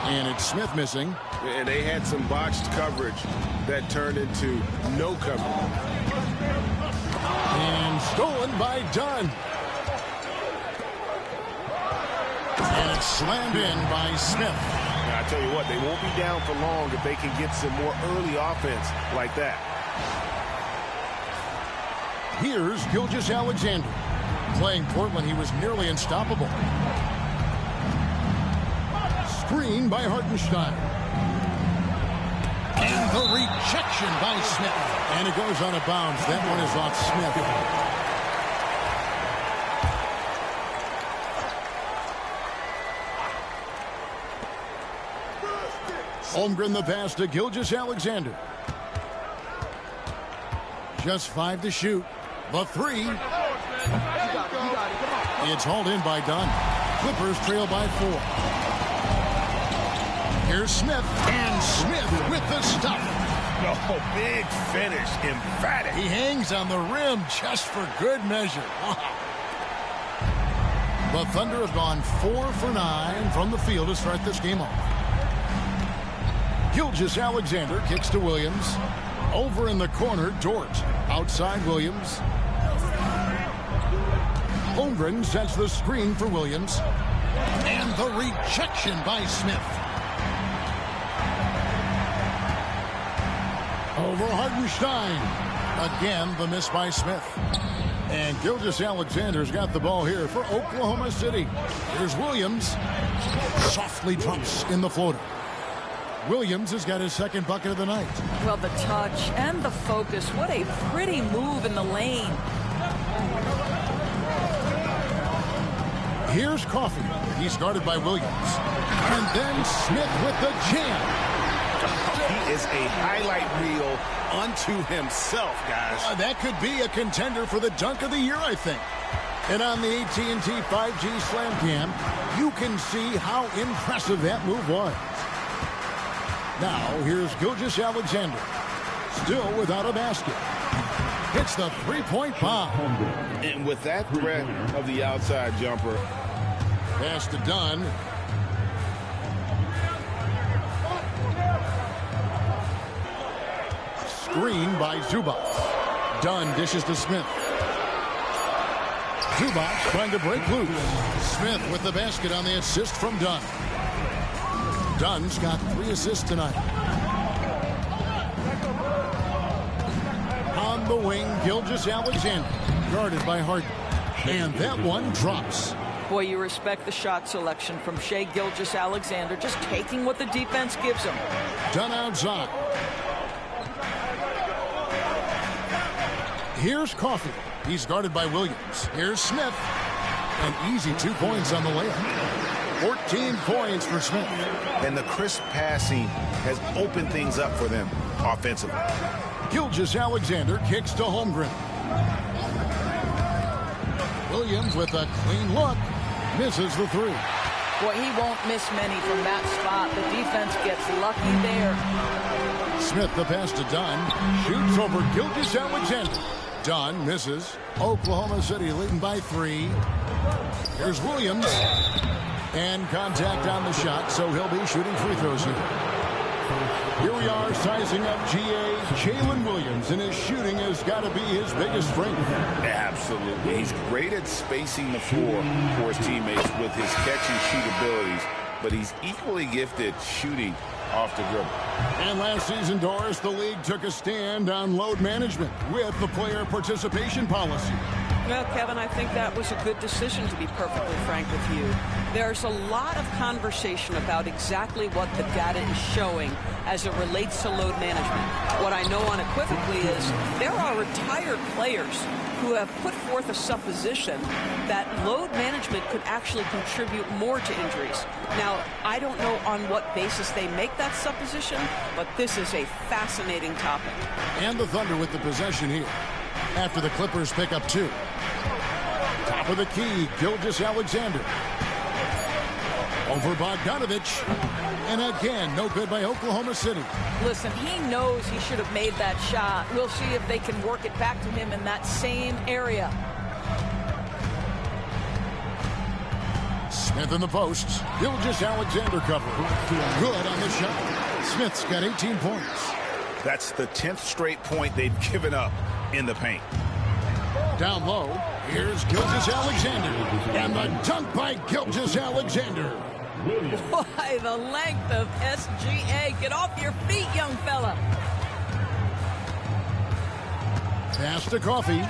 And it's Smith missing. And they had some botched coverage that turned into no coverage. And stolen by Dunn. And it's slammed in by Smith. Now, I tell you what, they won't be down for long if they can get some more early offense like that. Here's Gilgeous-Alexander. Playing Portland, he was nearly unstoppable. Screen by Hartenstein. And the rejection by Smith. And it goes out of bounds. That one is off Smith. Holmgren the pass to Gilgeous-Alexander. Just 5 to shoot. The 3. It's hauled in by Dunn. Clippers trail by 4. Here's Smith, and Smith with the stuff. Oh, big finish, emphatic. He hangs on the rim just for good measure. Wow. The Thunder have gone 4 for 9 from the field to start this game off. Gilgeous-Alexander kicks to Williams. Over in the corner, Dort. Outside Williams. Holmgren sets the screen for Williams. And the rejection by Smith. Over Hartenstein. Again, the miss by Smith. And Gilgeous-Alexander's got the ball here for Oklahoma City. Here's Williams. Softly drops in the floater. Williams has got his second bucket of the night. Well, the touch and the focus. What a pretty move in the lane. Here's Coffey. He's guarded by Williams. And then Smith with the jam. He is a highlight reel unto himself, guys. That could be a contender for the dunk of the year, I think. And on the AT&T 5G Slam Cam, you can see how impressive that move was. Now, here's Gilgeous-Alexander. Still without a basket. Hits the three-point bomb. And with that threat of the outside jumper. Pass to Dunn. Screen by Zubac. Dunn dishes to Smith. Zubac trying to break loose. Smith with the basket on the assist from Dunn. Dunn's got 3 assists tonight. On the wing, Gilgeous-Alexander, guarded by Harden. And that one drops. Boy, you respect the shot selection from Shai Gilgeous-Alexander, just taking what the defense gives him. Dunn outside. Here's Coffey. He's guarded by Williams. Here's Smith. An easy 2 points on the layup. 14 points for Smith. And the crisp passing has opened things up for them offensively. Gilgeous-Alexander kicks to Holmgren. Williams with a clean look. Misses the 3. Boy, he won't miss many from that spot. The defense gets lucky there. Smith the pass to Dunn. Shoots over Gilgeous-Alexander. Dunn misses. Oklahoma City leading by 3. Here's Williams. And contact on the shot, so he'll be shooting free throws here. Here we are sizing up GA Jalen Williams, and his shooting has got to be his biggest strength. Absolutely. He's great at spacing the floor for his teammates with his catch and shoot abilities, but he's equally gifted shooting off the dribble. And last season, Doris, the league took a stand on load management with the player participation policy. Well, Kevin, I think that was a good decision, to be perfectly frank with you. There's a lot of conversation about exactly what the data is showing as it relates to load management. What I know unequivocally is there are retired players who have put forth a supposition that load management could actually contribute more to injuries. Now, I don't know on what basis they make that supposition, but this is a fascinating topic. And the Thunder with the possession here after the Clippers pick up 2. Top of the key, Gilgeous-Alexander. Over Bogdanovich. And again, no good by Oklahoma City. Listen, he knows he should have made that shot. We'll see if they can work it back to him in that same area. Smith in the posts. Gilgeous-Alexander cover. Good on the shot. Smith's got 18 points. That's the 10th straight point they've given up in the paint. Down low, here's Gilgeous-Alexander. And the dunk by Gilgeous-Alexander. Why, the length of SGA. Get off your feet, young fella. Pass to Coffey.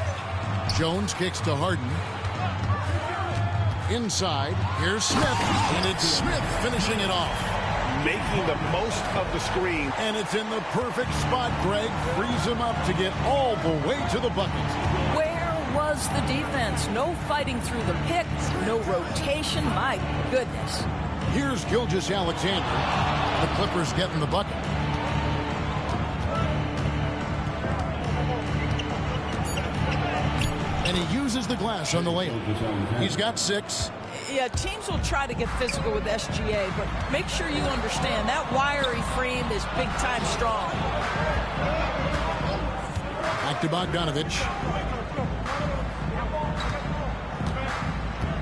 Jones kicks to Harden. Inside, here's Smith. And it's Smith finishing it off. Making the most of the screen. And it's in the perfect spot, Greg. Frees him up to get all the way to the bucket. Where was the defense? No fighting through the pick, no rotation. My goodness. Here's Gilgeous-Alexander. The Clippers getting the bucket. And he uses the glass on the layup. He's got 6. Yeah, teams will try to get physical with SGA, but make sure you understand that wiry frame is big-time strong. Back to Bogdanovich.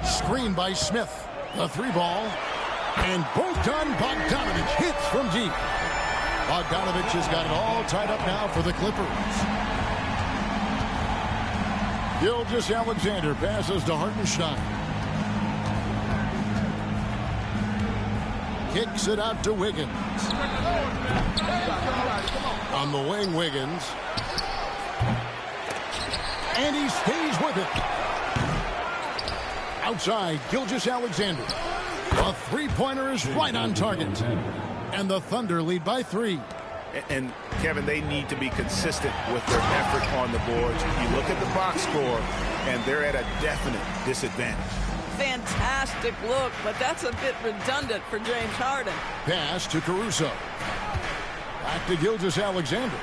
Screen by Smith. The 3-ball. And both done. Bogdanovich hits from deep. Bogdanovich has got it all tied up now for the Clippers. Gilgeous-Alexander passes to Hartenstein. Kicks it out to Wiggins. On the wing, Wiggins. And he stays with it. Outside, Gilgeous-Alexander. A three-pointer is right on target. And the Thunder lead by 3. And, Kevin, they need to be consistent with their effort on the boards. You look at the box score, and they're at a definite disadvantage. Fantastic look, but that's a bit redundant for James Harden. Pass to Caruso. Back to Gilgeous-Alexander.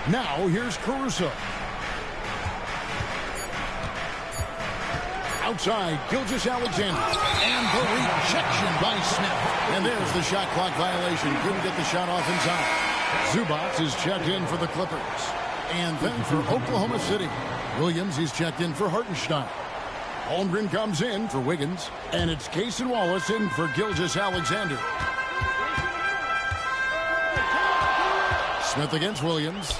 Now here's Caruso. Outside, Gilgeous-Alexander. And the rejection by Smith. And there's the shot clock violation. Couldn't get the shot off in time. Zubac is checked in for the Clippers. And then for Oklahoma City, Williams is checked in for Hartenstein. Holmgren comes in for Wiggins. And it's Cason Wallace in for Gilgeous-Alexander. Smith against Williams.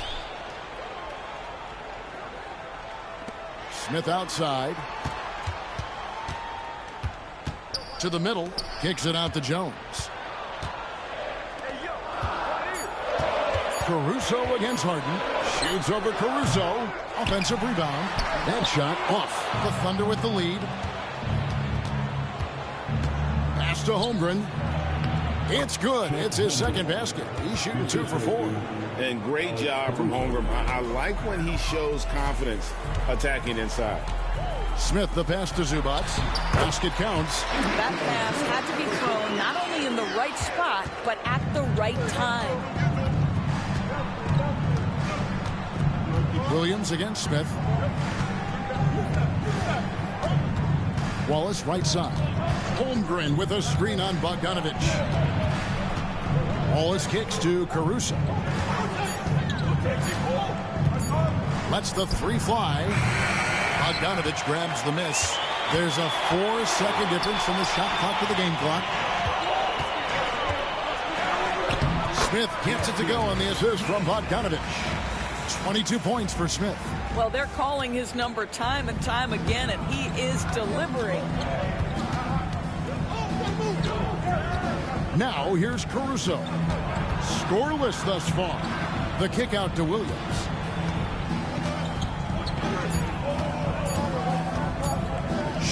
Smith outside. To the middle. Kicks it out to Jones. Caruso against Harden. Shoots over Caruso. Offensive rebound. That shot off. The Thunder with the lead. Pass to Holmgren. It's good. It's his second basket. He's shooting 2 for 4. And great job from Holmgren. I like when he shows confidence attacking inside. Smith the pass to Zubac. Basket counts. That pass had to be thrown not only in the right spot, but at the right time. Williams against Smith. Wallace right side. Holmgren with a screen on Bogdanovich. Wallace kicks to Caruso. Lets the 3 fly. Bogdanovich grabs the miss. There's a 4-second difference from the shot clock to the game clock. Smith gets it to go on the assist from Bogdanovich. 22 points for Smith. Well, they're calling his number time and time again, and he is delivering. Now here's Caruso. Scoreless thus far. The kick out to Williams.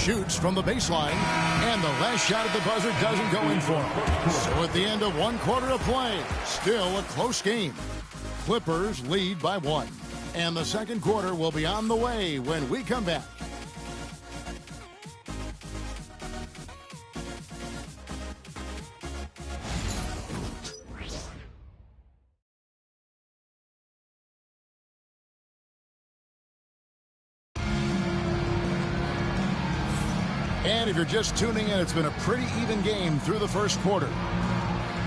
shoots from the baseline, and the last shot at the buzzer doesn't go in for him. So at the end of 1 quarter of play, still a close game. Clippers lead by 1. And the second quarter will be on the way when we come back. And if you're just tuning in, it's been a pretty even game through the first quarter.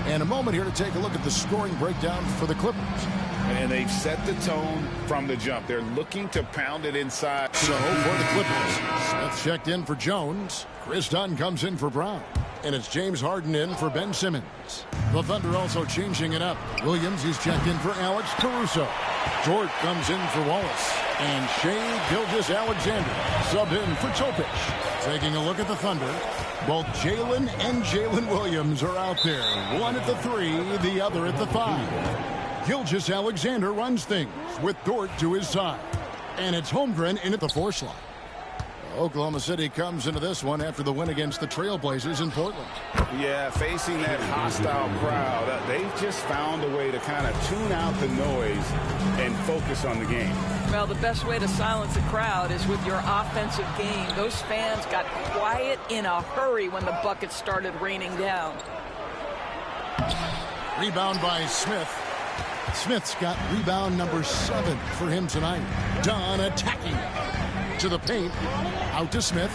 And a moment here to take a look at the scoring breakdown for the Clippers. And they've set the tone from the jump. They're looking to pound it inside. So for the Clippers, Smith checked in for Jones. Chris Dunn comes in for Brown. And it's James Harden in for Ben Simmons. The Thunder also changing it up. Williams, he's checked in for Alex Caruso. Dort comes in for Wallace. And Shea Gilgeous-Alexander subbed in for Topic. Taking a look at the Thunder, both Jalen and Jalen Williams are out there. One at the 3, the other at the 5. Gilgeous-Alexander runs things with Dort to his side. And it's Holmgren in at the 4 slot. Oklahoma City comes into this one after the win against the Trailblazers in Portland. Yeah, facing that hostile crowd, they've just found a way to kind of tune out the noise and focus on the game. Well, the best way to silence the crowd is with your offensive game. Those fans got quiet in a hurry when the buckets started raining down. Rebound by Smith. Smith's got rebound number 7 for him tonight. Dunn attacking to the paint. Out to Smith.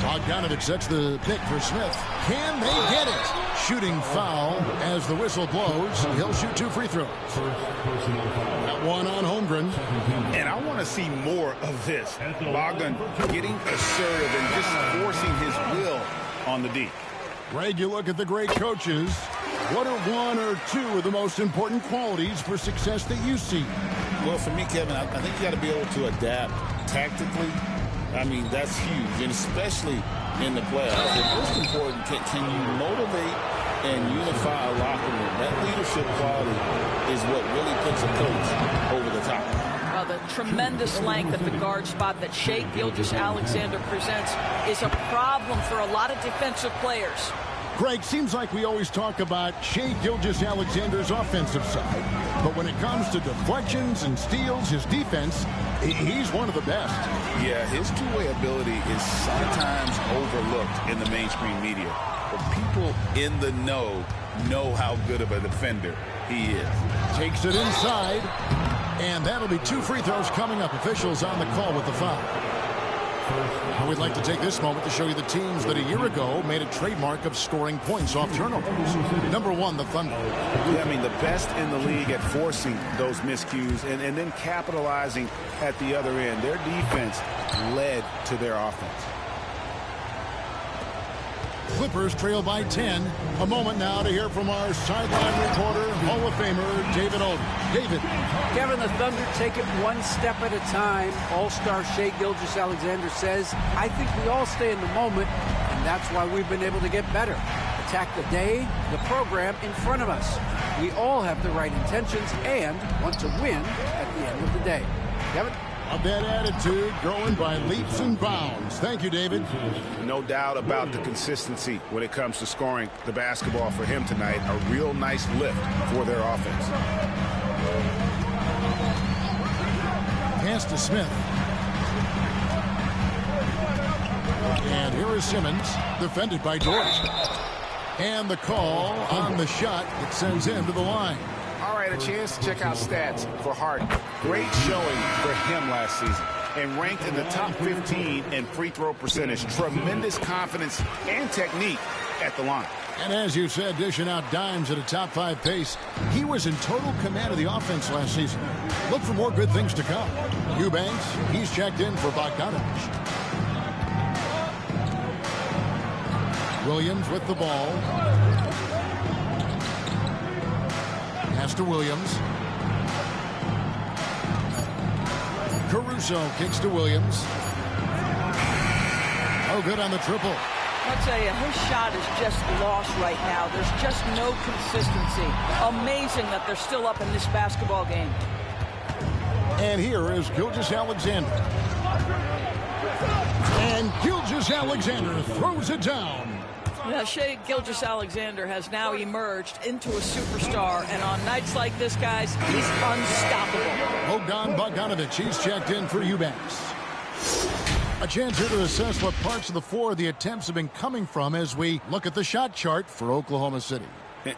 Bogdanovic sets the pick for Smith. Can they get it? Shooting foul as the whistle blows. He'll shoot 2 free throws. That one on Holmgren. And I want to see more of this. Bogdan getting assertive and just forcing his will on the D. Greg, you look at the great coaches. What are 1 or 2 of the most important qualities for success that you see? Well, for me, Kevin, I think you got to be able to adapt tactically. I mean, that's huge, and especially in the playoffs. The most important, can you motivate and unify a locker room? That leadership quality is what really puts a coach over the top. Well, the tremendous length at the guard spot that Shea Gilgeous-Alexander presents is a problem for a lot of defensive players. Greg, seems like we always talk about Shea Gilgeous-Alexander's offensive side, but when it comes to deflections and steals, his defense, he's one of the best. Yeah, his two-way ability is sometimes overlooked in the mainstream media, but people in the know how good of a defender he is. Takes it inside, and that'll be 2 free throws coming up. Officials on the call with the foul. We'd like to take this moment to show you the teams that a year ago made a trademark of scoring points off turnovers. Number 1, the Thunder. Yeah, I mean, the best in the league at forcing those miscues and then capitalizing at the other end. Their defense led to their offense. Clippers trail by 10. A moment now to hear from our sideline reporter, Hall of Famer David Aldridge. David. Kevin, the Thunder take it 1 step at a time. All-star Shea Gilgeous-Alexander says, I think we all stay in the moment, and that's why we've been able to get better. Attack the day, the program in front of us. We all have the right intentions and want to win at the end of the day. Kevin? That attitude growing by leaps and bounds. Thank you, David. No doubt about the consistency when it comes to scoring the basketball for him tonight. A real nice lift for their offense. Pass to Smith. And here is Simmons, defended by Dort. And the call on the shot that sends him to the line. All right, a chance to check out stats for Harden. Great showing for him last season and ranked in the top 15 in free throw percentage. Tremendous confidence and technique at the line. And as you said, dishing out dimes at a top 5 pace, he was in total command of the offense last season. Look for more good things to come. Eubanks, he's checked in for Bogdanovic. Williams with the ball. Pass to Williams. Caruso kicks to Williams. Oh, good on the triple. I'll tell you, his shot is just lost right now. There's just no consistency. Amazing that they're still up in this basketball game. And here is Gilgeous-Alexander. And Gilgeous-Alexander throws it down. Now, Shai Gilgeous-Alexander has now emerged into a superstar, and on nights like this, guys, he's unstoppable. Bogdan Bogdanovic, he's checked in for UMass. A chance here to assess what parts of the floor the attempts have been coming from as we look at the shot chart for Oklahoma City.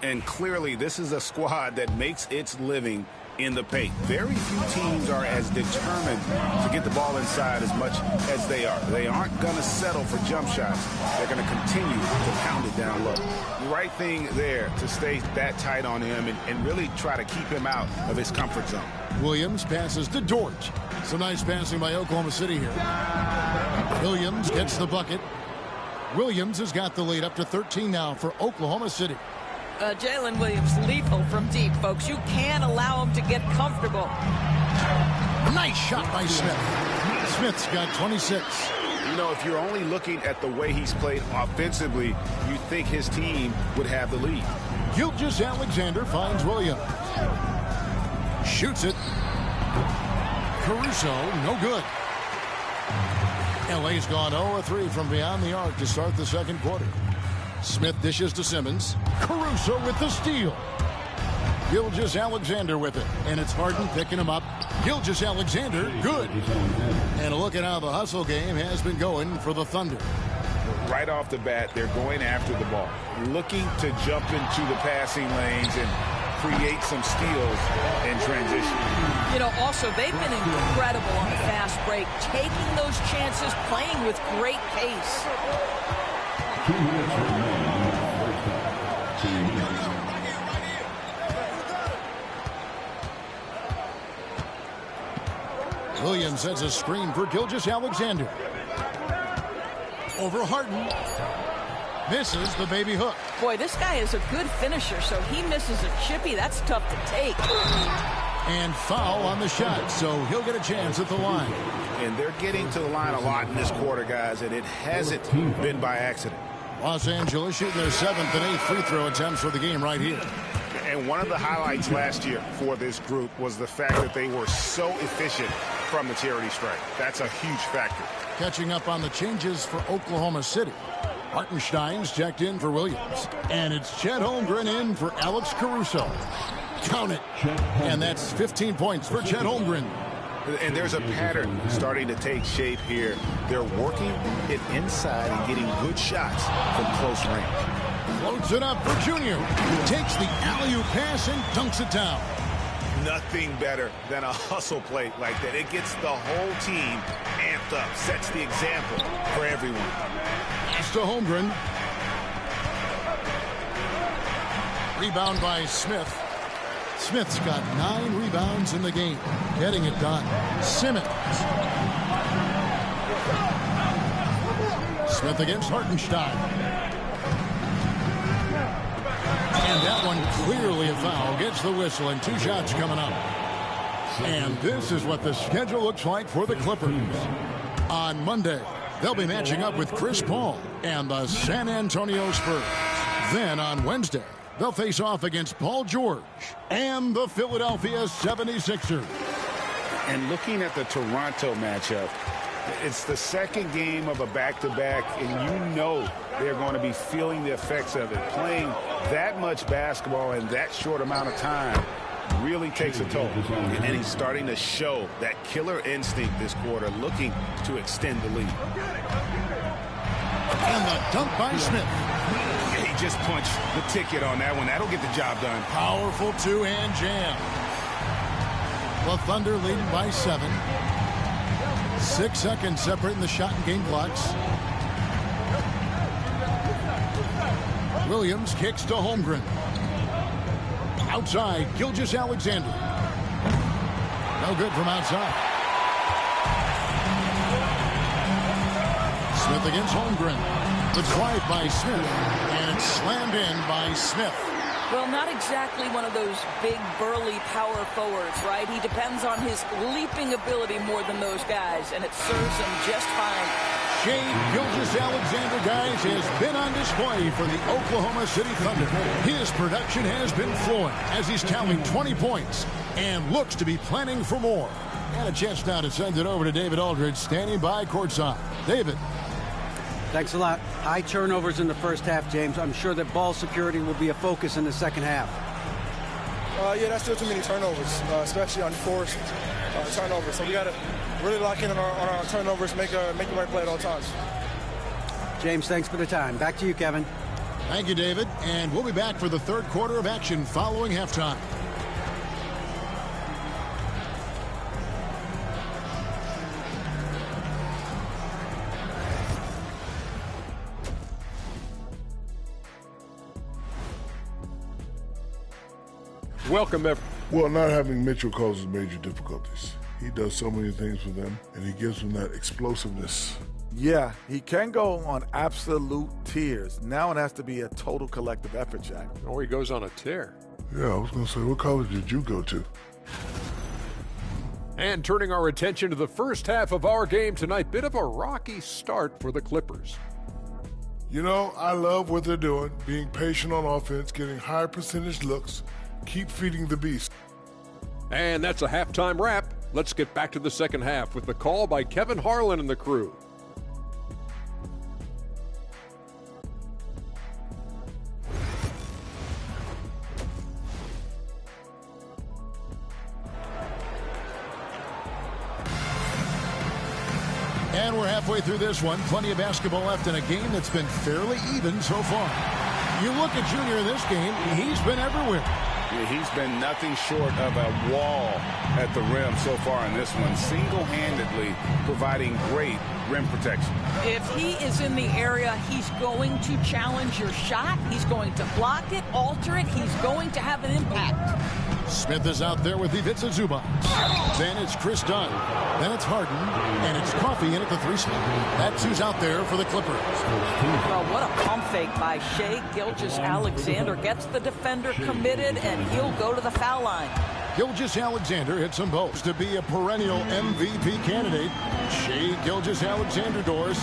And clearly, this is a squad that makes its living in the paint. Very few teams are as determined to get the ball inside as much as they are. They aren't going to settle for jump shots. They're going to continue to pound it down low. The right thing there to stay that tight on him and really try to keep him out of his comfort zone. Williams passes to Dort. Some nice passing by Oklahoma City here. Williams gets the bucket. Williams has got the lead up to 13 now for Oklahoma City. Jalen Williams lethal from deep, folks. You can't allow him to get comfortable. Nice shot by Smith. Smith's got 26. You know, if you're only looking at the way he's played offensively, you think his team would have the lead. Gilgeous-Alexander finds Williams. Shoots it. Caruso, no good. LA's gone 0-3 from beyond the arc to start the second quarter. Smith dishes to Simmons. Caruso with the steal. Gilgeous-Alexander with it. And it's Harden picking him up. Gilgeous-Alexander, good. And a look at how the hustle game has been going for the Thunder. Right off the bat, they're going after the ball, looking to jump into the passing lanes and create some steals in transition. You know, also, they've been incredible on the fast break, taking those chances, playing with great pace. Williams sets a screen for Gilgeous-Alexander. Over Harden. Misses the baby hook. Boy, this guy is a good finisher, so he misses a chippy. That's tough to take. And foul on the shot, so he'll get a chance at the line. And they're getting to the line a lot in this quarter, guys, and it hasn't been by accident. Los Angeles shooting their 7th and 8th free throw attempts for the game right here. And one of the highlights last year for this group was the fact that they were so efficient from the charity stripe. That's a huge factor. Catching up on the changes for Oklahoma City. Hartenstein's checked in for Williams. And it's Chet Holmgren in for Alex Caruso. Count it. And that's 15 points for Chet Holmgren. And there's a pattern starting to take shape here. They're working it inside and getting good shots from close range. Floats it up for Junior. Takes the alley-oop pass and dunks it down. Nothing better than a hustle play like that. It gets the whole team amped up, sets the example for everyone. Pass to Holmgren. Rebound by Smith. Smith's got 9 rebounds in the game. Getting it done. Simmons. Smith against Hartenstein. And that one clearly a foul. Gets the whistle and 2 shots coming up. And this is what the schedule looks like for the Clippers. On Monday, they'll be matching up with Chris Paul and the San Antonio Spurs. Then on Wednesday, they'll face off against Paul George and the Philadelphia 76ers. And looking at the Toronto matchup, it's the second game of a back-to-back, and you know they're going to be feeling the effects of it. Playing that much basketball in that short amount of time really takes a toll. And he's starting to show that killer instinct this quarter, looking to extend the lead. And the dunk by Smith. He just punched the ticket on that one. That'll get the job done. Powerful two-hand jam. The Thunder leading by 7. 6 seconds separating the shot and game clocks. Williams kicks to Holmgren. Outside, Gilgeous-Alexander. No good from outside. Smith against Holmgren. The drive by Smith, and it's slammed in by Smith. Well, not exactly one of those big, burly power forwards, right? He depends on his leaping ability more than those guys, and it serves him just fine. Shai Gilgeous-Alexander, guys, has been on display for the Oklahoma City Thunder. His production has been flowing as he's tallying 20 points and looks to be planning for more. And a chance now to send it over to David Aldridge, standing by courtside. David. Thanks a lot. High turnovers in the first half, James. I'm sure that ball security will be a focus in the second half. Yeah, that's still too many turnovers, especially on forced turnovers. So we got to really lock in on our turnovers, make the right play at all times. James, thanks for the time. Back to you, Kevin. Thank you, David. And we'll be back for the third quarter of action following halftime. Welcome, Well, not having Mitchell causes major difficulties. He does so many things for them, and he gives them that explosiveness. Yeah, he can go on absolute tears. Now it has to be a total collective effort, Jack. Or he goes on a tear. Yeah, I was going to say, what college did you go to? And turning our attention to the first half of our game tonight, bit of a rocky start for the Clippers. You know, I love what they're doing, being patient on offense, getting high percentage looks, keep feeding the beast. And that's a halftime wrap. Let's get back to the second half with the call by Kevin Harlan and the crew. And we're halfway through this one. Plenty of basketball left in a game that's been fairly even so far. You look at Junior in this game, he's been everywhere. Yeah, he's been nothing short of a wall at the rim so far in this one, single-handedly providing great rim protection. If he is in the area, he's going to challenge your shot. He's going to block it, alter it. He's going to have an impact. Smith is out there with Ivica Zubac. Then it's Chris Dunn. Then it's Harden. And it's Coffey in at the 3 spot. That's who's out there for the Clippers. Well, what a pump fake by Shai Gilgeous-Alexander. Gets the defender committed, and he'll go to the foul line. Gilgeous-Alexander hits them both to be a perennial MVP candidate. Shai Gilgeous-Alexander doors.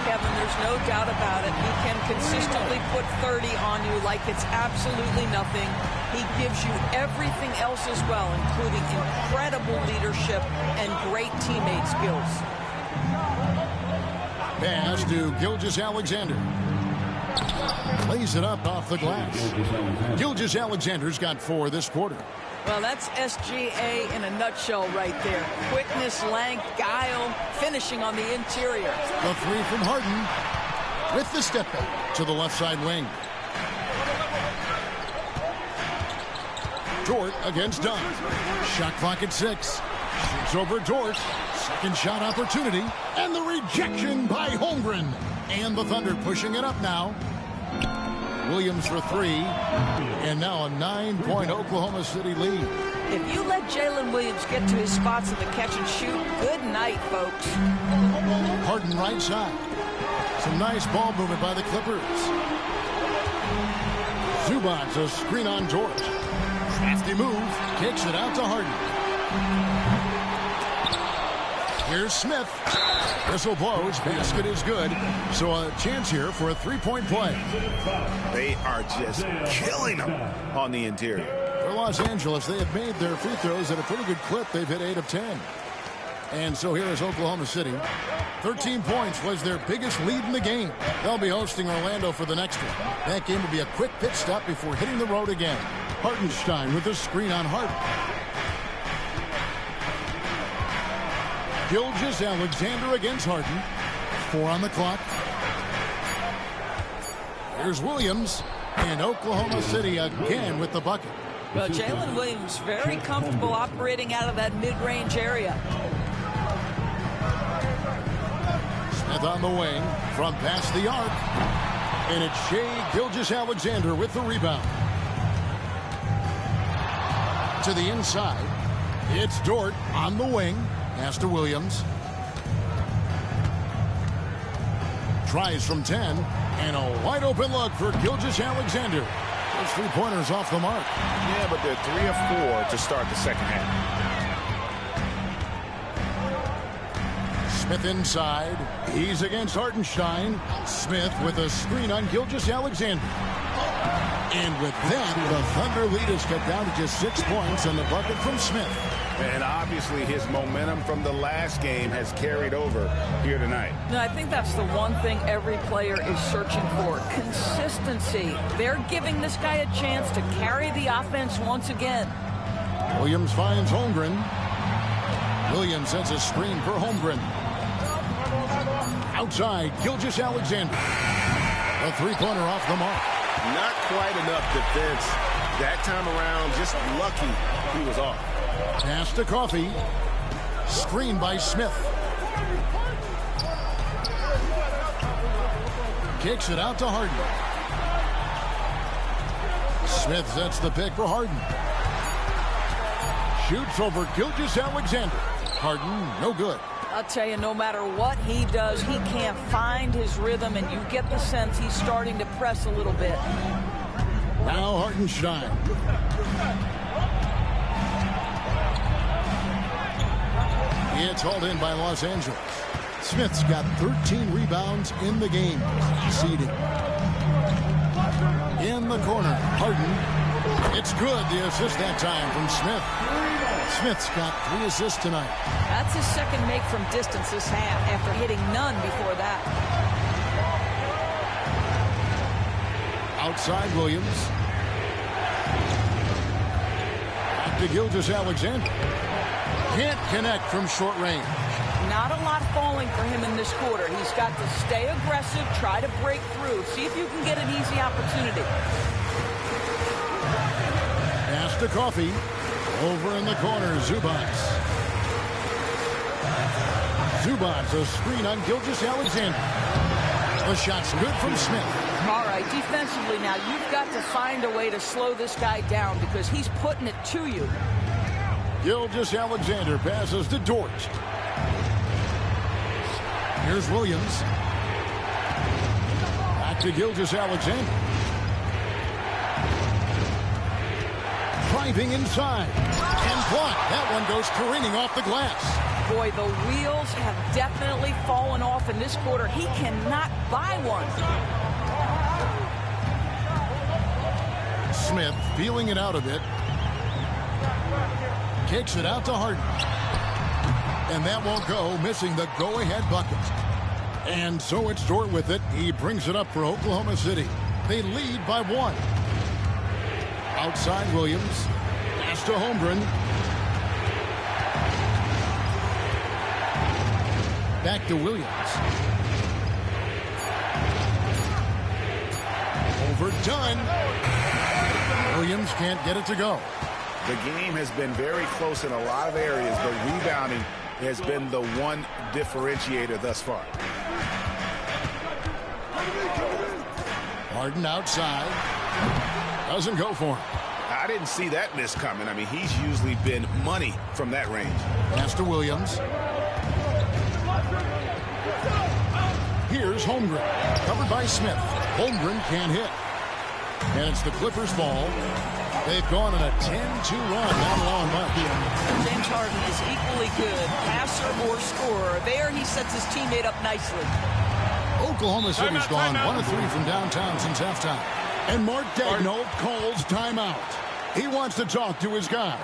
Kevin, there's no doubt about it. He can consistently put 30 on you like it's absolutely nothing. He gives you everything else as well, including incredible leadership and great teammate skills. Pass to Gilgeous-Alexander. Lays it up off the glass. Gilgeous-Alexander's got 4 this quarter. Well, that's SGA in a nutshell right there. Quickness, length, guile, finishing on the interior. The 3 from Harden with the step back to the left side wing. Dort against Dunn. Shot clock at 6. Shoots over Dort. Second shot opportunity. And the rejection by Holmgren. And the Thunder pushing it up now. Williams for 3. And now a 9-point Oklahoma City lead. If you let Jalen Williams get to his spots in the catch and shoot, good night, folks. Harden right side. Some nice ball movement by the Clippers. Zubac, a screen on Dort. Crafty move. Kicks it out to Harden. Here's Smith. Whistle blows. Basket is good. So a chance here for a 3-point play. They are just killing them on the interior. For Los Angeles, they have made their free throws at a pretty good clip. They've hit 8 of 10. And so here is Oklahoma City. 13 points was their biggest lead in the game. They'll be hosting Orlando for the next one. That game will be a quick pit stop before hitting the road again. Hartenstein with a screen on Harden. Gilgeous-Alexander against Harden. 4 on the clock. Here's Williams. And Oklahoma City again with the bucket. Well, Jalen Williams very comfortable operating out of that mid-range area. Smith on the wing from past the arc. And it's Shai Gilgeous-Alexander with the rebound. To the inside. It's Dort on the wing. Pass to Williams. Tries from 10. And a wide open look for Gilgeous-Alexander. Those 3-pointers off the mark. Yeah, but they're 3 of 4 to start the second half. Smith inside. He's against Hartenstein. Smith with a screen on Gilgeous-Alexander. And with that, the Thunder lead is cut down to just 6 points on the bucket from Smith. And obviously his momentum from the last game has carried over here tonight. No, I think that's the one thing every player is searching for. Consistency. They're giving this guy a chance to carry the offense once again. Williams finds Holmgren. Williams sets a screen for Holmgren. Outside, Gilgeous-Alexander. A three-pointer off the mark. Not quite enough defense that time around. Just lucky he was off. Pass to Coffey. Screen by Smith. Kicks it out to Harden. Smith sets the pick for Harden. Shoots over Gilgeous-Alexander. Harden, no good. I'll tell you, no matter what he does, he can't find his rhythm, and you get the sense he's starting to press a little bit. Now Hartenstein. It's hauled in by Los Angeles. Smith's got 13 rebounds in the game. Seeding. In the corner, Harden. It's good, the assist that time from Smith. Smith's got 3 assists tonight. That's his second make from distance this half after hitting none before that. Outside Williams. Back to Gilgeous-Alexander. Can't connect from short range. Not a lot falling for him in this quarter. He's got to stay aggressive, try to break through. See if you can get an easy opportunity. Pass to Coffey. Over in the corner, Zubats. Zubats, a screen on Gilgeous-Alexander. The shot's good from Smith. All right, defensively now, you've got to find a way to slow this guy down because he's putting it to you. Gilgeous-Alexander passes to Dort. Here's Williams. Back to Gilgeous-Alexander. Driving inside. And blocked. That one goes careening off the glass. Boy, the wheels have definitely fallen off in this quarter. He cannot buy one. Smith feeling it out a bit. Kicks it out to Harden. And that won't go, missing the go-ahead bucket. And so it's Dort with it. He brings it up for Oklahoma City. They lead by 1. Outside Williams. Pass to Holmgren. Back to Williams. Overdone. Williams can't get it to go. The game has been very close in a lot of areas, but rebounding has been the one differentiator thus far. Harden outside. Doesn't go for him. I didn't see that miss coming. I mean, he's usually been money from that range. Pass to Williams. Here's Holmgren. Covered by Smith. Holmgren can't hit. And it's the Clippers' ball. They've gone on a 10-2 run, not allowing much. James Harden is equally good, passer or scorer. There he sets his teammate up nicely. Oklahoma City's gone 1 of 3 from downtown since halftime. And Mark Daigneault calls timeout. He wants to talk to his guys.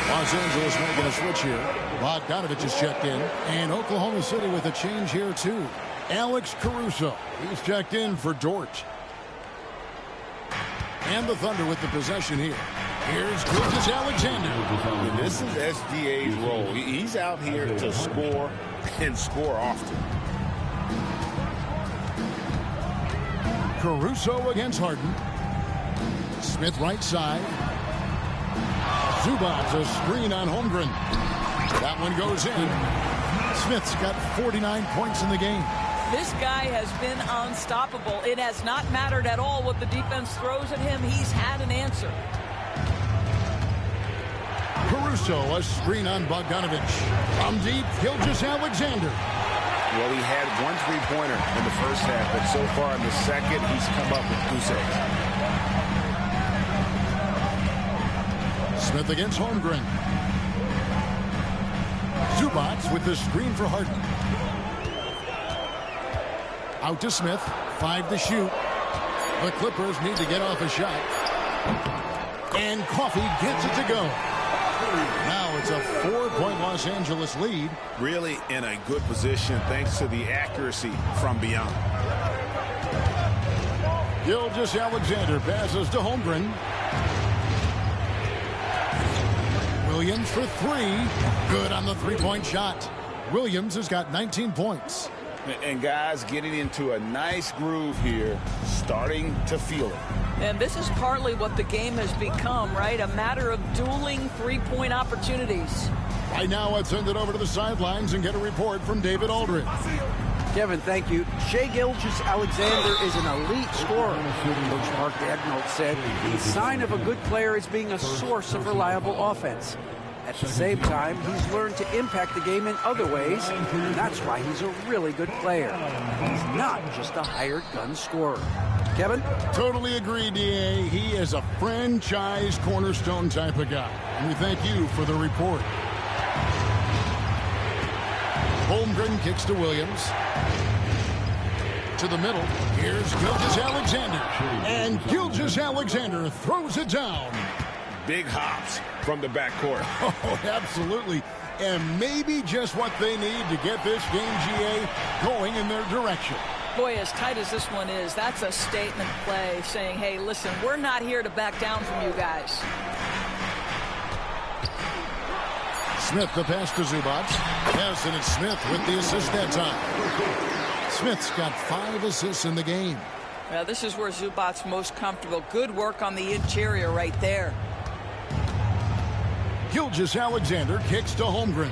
Los Angeles making a switch here. Bogdanovich is checked in. And Oklahoma City with a change here, too. Alex Caruso. He's checked in for Dort. And the Thunder with the possession here. Here's Gilgeous-Alexander. This is SGA's role. He's out here to score and score often. Caruso against Harden. Smith right side. Zubats a screen on Holmgren. That one goes in. Smith's got 49 points in the game. This guy has been unstoppable. It has not mattered at all what the defense throws at him. He's had an answer. Caruso, a screen on Bogdanovich. From deep, Gilgeous-Alexander. Well, he had 1 3-pointer in the first half, but so far in the second, he's come up with 2 saves. Smith against Holmgren. Zubats with the screen for Harden. Out to Smith. 5 to shoot. The Clippers need to get off a shot. And Coffey gets it to go. Now it's a 4-point Los Angeles lead. Really in a good position thanks to the accuracy from beyond. Gilgeous-Alexander passes to Holmgren. Williams for 3. Good on the 3-point shot. Williams has got 19 points. And guys getting into a nice groove here, starting to feel it. And this is partly what the game has become, right? A matter of dueling 3-point opportunities. Right now, let's send it over to the sidelines and get a report from David Aldridge. Kevin, thank you. Shai Gilgeous-Alexander is an elite scorer. Coach Mark Daigneault said the sign of a good player is being a source of reliable offense. At the same time, he's learned to impact the game in other ways, and that's why he's a really good player. He's not just a hired gun scorer. Kevin? Totally agree, D.A. He is a franchise cornerstone type of guy. And we thank you for the report. Holmgren kicks to Williams. To the middle. Here's Gilgeous-Alexander. And Gilgeous-Alexander throws it down. Big hops from the backcourt. Oh, absolutely. And maybe just what they need to get this game, GA, going in their direction. Boy, as tight as this one is, that's a statement play saying, hey, listen, we're not here to back down from you guys. Smith, the pass to Zubac. Yes, and it's Smith with the assist that time. Smith's got 5 assists in the game. Now, this is where Zubac's most comfortable. Good work on the interior right there. Gilgeous-Alexander kicks to Holmgren.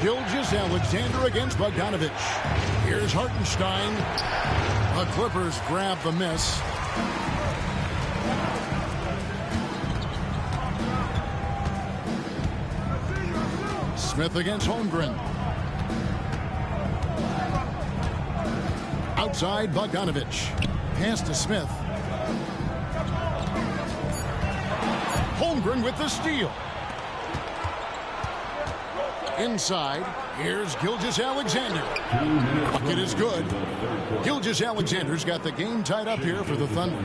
Gilgeous-Alexander against Bogdanovich. Here's Hartenstein. The Clippers grab the miss. Smith against Holmgren. Outside Bogdanovich. Pass to Smith. Holmgren with the steal. Inside, here's Gilgeous-Alexander. Bucket is good. Gilgeous-Alexander's got the game tied up here for the Thunder.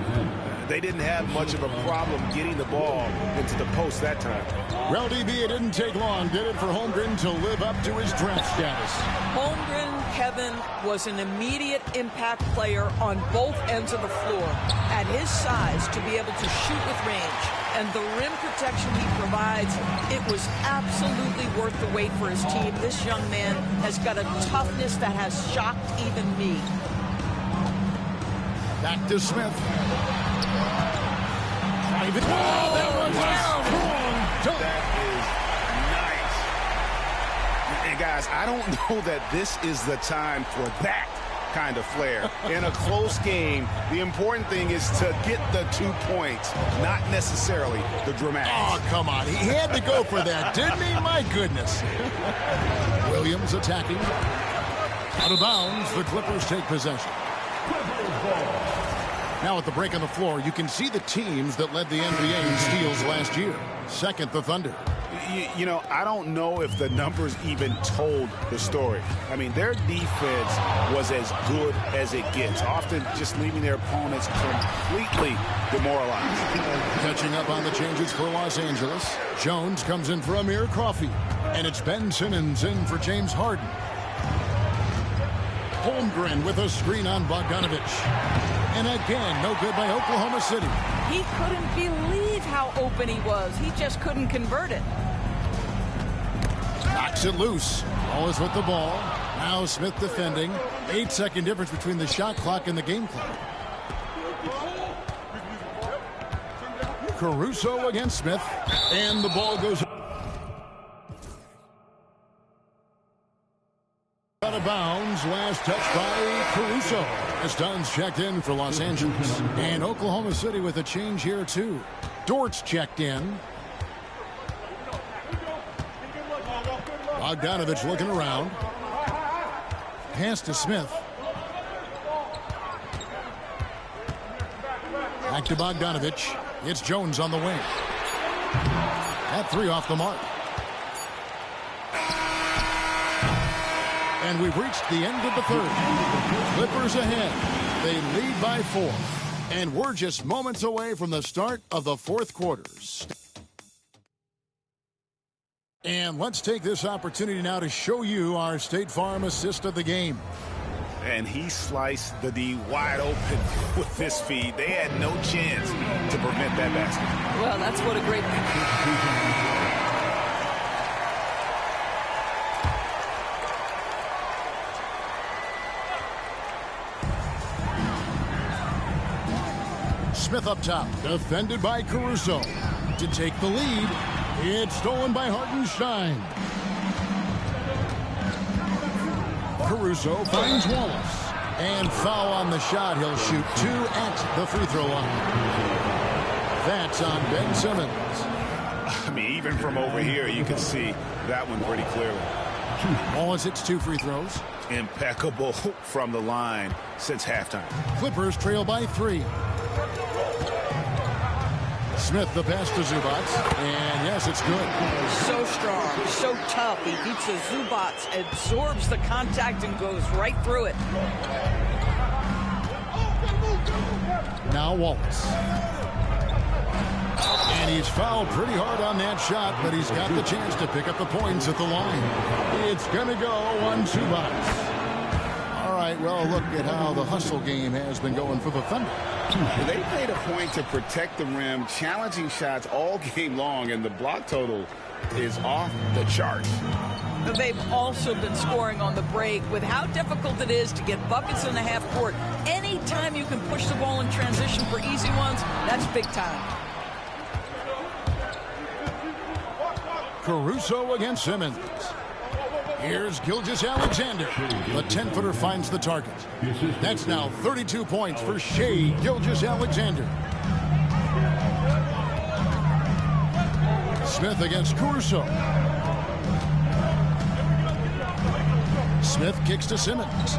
They didn't have much of a problem getting the ball into the post that time. Well, DB, it didn't take long, did it, for Holmgren to live up to his draft status? Holmgren, Kevin, was an immediate impact player on both ends of the floor. At his size, to be able to shoot with range and the rim protection he provides, it was absolutely worth the wait for his team. This young man has got a toughness that has shocked even me. Back to Smith. Private. Oh, that was That is nice. And guys, I don't know that this is the time for that kind of flair. In a close game, the important thing is to get the 2 points, not necessarily the dramatics. Oh, come on. He had to go for that, didn't he? My goodness. Williams attacking. Out of bounds, the Clippers take possession. Now at the break on the floor, you can see the teams that led the NBA in steals last year. Second, the Thunder. You know, I don't know if the numbers even told the story. I mean, their defense was as good as it gets, often just leaving their opponents completely demoralized. Catching up on the changes for Los Angeles. Jones comes in for Amir Coffey. And it's Ben Simmons in for James Harden. Holmgren with a screen on Bogdanovich. And again, no good by Oklahoma City. He couldn't believe how open he was. He just couldn't convert it. Knocks it loose. Always with the ball. Now Smith defending. 8-second difference between the shot clock and the game clock. Caruso against Smith. And the ball goes out of bounds. Last touch by Caruso. As Dunn's checked in for Los Angeles. And Oklahoma City with a change here too. Dort's checked in. Bogdanovich looking around. Pass to Smith. Back to Bogdanovich. It's Jones on the wing. That 3 off the mark. And we've reached the end of the third. Clippers ahead. They lead by 4. And we're just moments away from the start of the fourth quarter. And let's take this opportunity now to show you our State Farm assist of the game. And he sliced the D wide open with this feed. They had no chance to prevent that basket. Well, that's what a great... Smith up top, defended by Caruso. To take the lead, it's stolen by Hartenstein. Caruso finds Wallace. And foul on the shot. He'll shoot 2 at the free throw line. That's on Ben Simmons. I mean, even from over here, you can see that one pretty clearly. Wallace hits 2 free throws. Impeccable from the line since halftime. Clippers trail by 3. Smith the pass to Zubac, and yes, it's good. So strong, so tough. He beats the Zubac, absorbs the contact, and goes right through it. Now Wallace. And he's fouled pretty hard on that shot, but he's got the chance to pick up the points at the line. It's going to go on Zubac. All right, well, look at how the hustle game has been going for the Thunder. They made a point to protect the rim, challenging shots all game long, and the block total is off the charts. They've also been scoring on the break. With how difficult it is to get buckets in the half court, anytime you can push the ball in transition for easy ones, that's big time. Caruso against Simmons. Here's Gilgeous-Alexander. The 10-footer finds the target. That's now 32 points for Shai Gilgeous-Alexander. Smith against Caruso. Smith kicks to Simmons.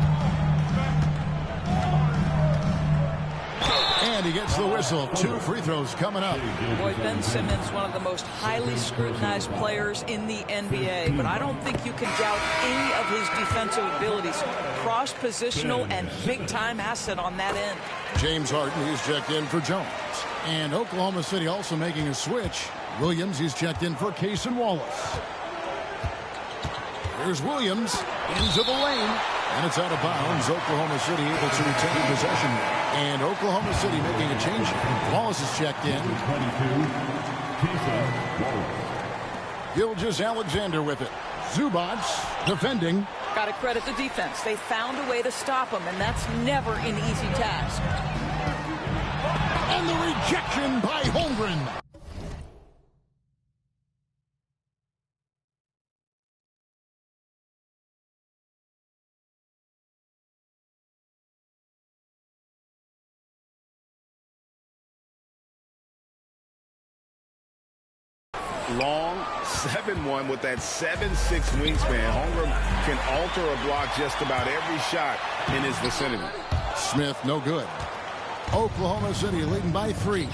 And he gets the whistle. 2 free throws coming up. Boy, Ben Simmons, one of the most highly scrutinized players in the NBA, but I don't think you can doubt any of his defensive abilities. Cross-positional and big-time asset on that end. James Harden, he's checked in for Jones. And Oklahoma City also making a switch. Williams, he's checked in for Case and Wallace. Here's Williams into the lane. And it's out of bounds. Oklahoma City able to retain possession. And Oklahoma City making a change. Wallace is checked in. Gilgeous-Alexander with it. Zubac defending. Got to credit the defense. They found a way to stop him, and that's never an easy task. And the rejection by Holmgren. Long 7-1 with that 7'6" wingspan. Holmgren can alter a block just about every shot in his vicinity. Smith, no good. Oklahoma City leading by 3.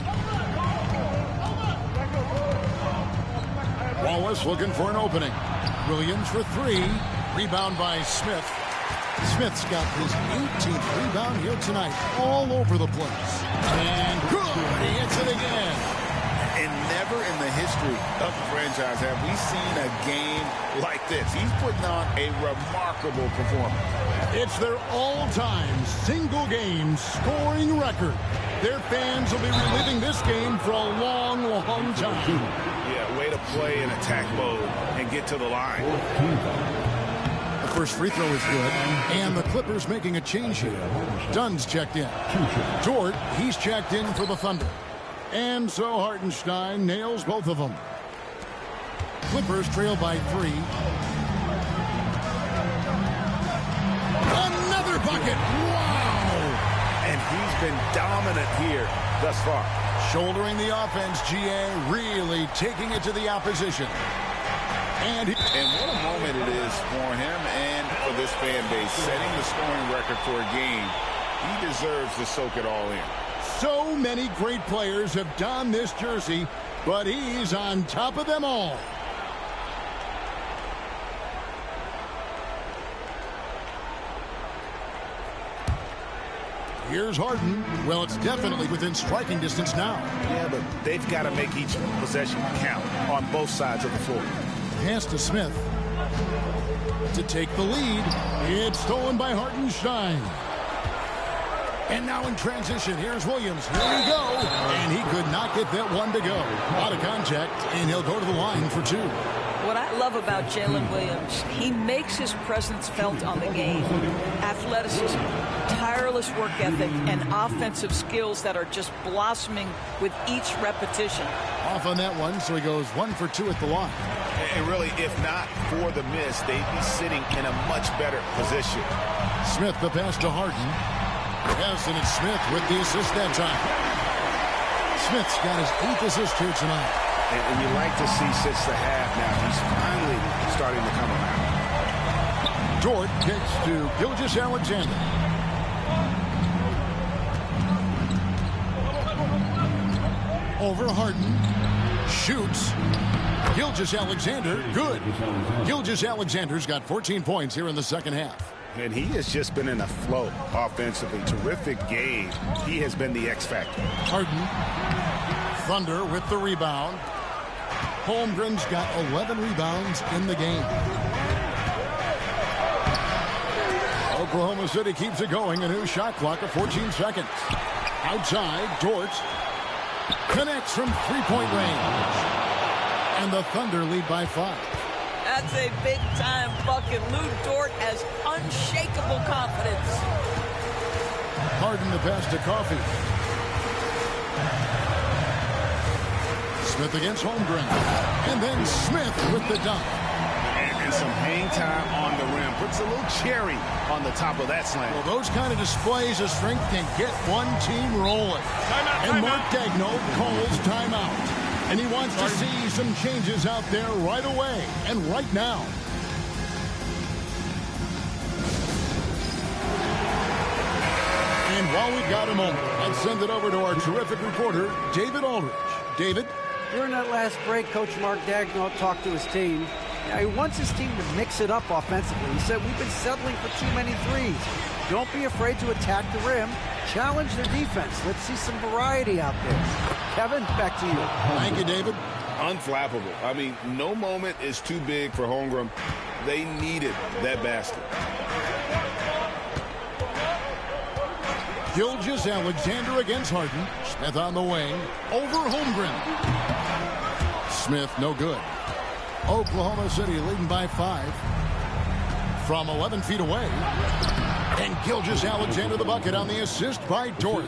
Wallace looking for an opening. Williams for 3. Rebound by Smith. Smith's got his 18th rebound here tonight. All over the place. And good. He hits it again. And never in the history of the franchise have we seen a game like this. He's putting on a remarkable performance. It's their all-time single-game scoring record. Their fans will be reliving this game for a long, long time. Yeah, way to play in attack mode and get to the line. The first free throw is good, and the Clippers making a change here. Dunn's checked in. Dort, he's checked in for the Thunder. And so Hartenstein nails both of them. Clippers trail by 3. Another bucket! Wow! And he's been dominant here thus far. Shouldering the offense, GA really taking it to the opposition. And what a moment it is for him and for this fan base. Setting the scoring record for a game. He deserves to soak it all in. So many great players have donned this jersey, but he's on top of them all. Here's Harden. Well, it's definitely within striking distance now. Yeah, but they've got to make each possession count on both sides of the floor. Pass to Smith to take the lead. It's stolen by Hartenstein. And now in transition, here's Williams. Here we go. And he could not get that one to go. Out of contact, and he'll go to the line for two. What I love about Jalen Williams, he makes his presence felt on the game. Athleticism, tireless work ethic, and offensive skills that are just blossoming with each repetition. Off on that one, so he goes 1 for 2 at the line. And really, if not for the miss, they'd be sitting in a much better position. Smith, the pass to Harden. Yes, and it's Smith with the assist that time. Smith's got his 8th assist here tonight. And you like to see since the half now, he's finally starting to come around. Dort kicks to Gilgeous-Alexander. Over Harden. Shoots. Gilgeous-Alexander, good. Gilgeous-Alexander's got 14 points here in the second half. And he has just been in a flow offensively. Terrific game. He has been the X factor. Harden. Thunder with the rebound. Holmgren's got 11 rebounds in the game. Oklahoma City keeps it going. A new shot clock of 14 seconds. Outside, Dort connects from three-point range. And the Thunder lead by 5. That's a big-time bucket. Lou Dort has unshakable confidence. Harden the pass to Coffey. Smith against Holmgren. And then Smith with the dunk. And some hang time on the rim. Puts a little cherry on the top of that slam. Well, those kind of displays of strength can get one team rolling. And Mark Daigneault calls timeout. And he wants to see some changes out there right away and right now. And while we've got a moment, let's send it over to our terrific reporter, David Aldridge. David? During that last break, Coach Mark Daigneault talked to his team. He wants his team to mix it up offensively. He said, we've been settling for too many threes. Don't be afraid to attack the rim. Challenge their defense. Let's see some variety out there. Kevin, back to you. Thank you, David. Unflappable. I mean, no moment is too big for Holmgren. They needed that basket. Gilgeous-Alexander against Harden. Smith on the wing. Over Holmgren. Smith, no good. Oklahoma City leading by 5. From 11 feet away. And Gilgeous-Alexander the bucket on the assist by Dort.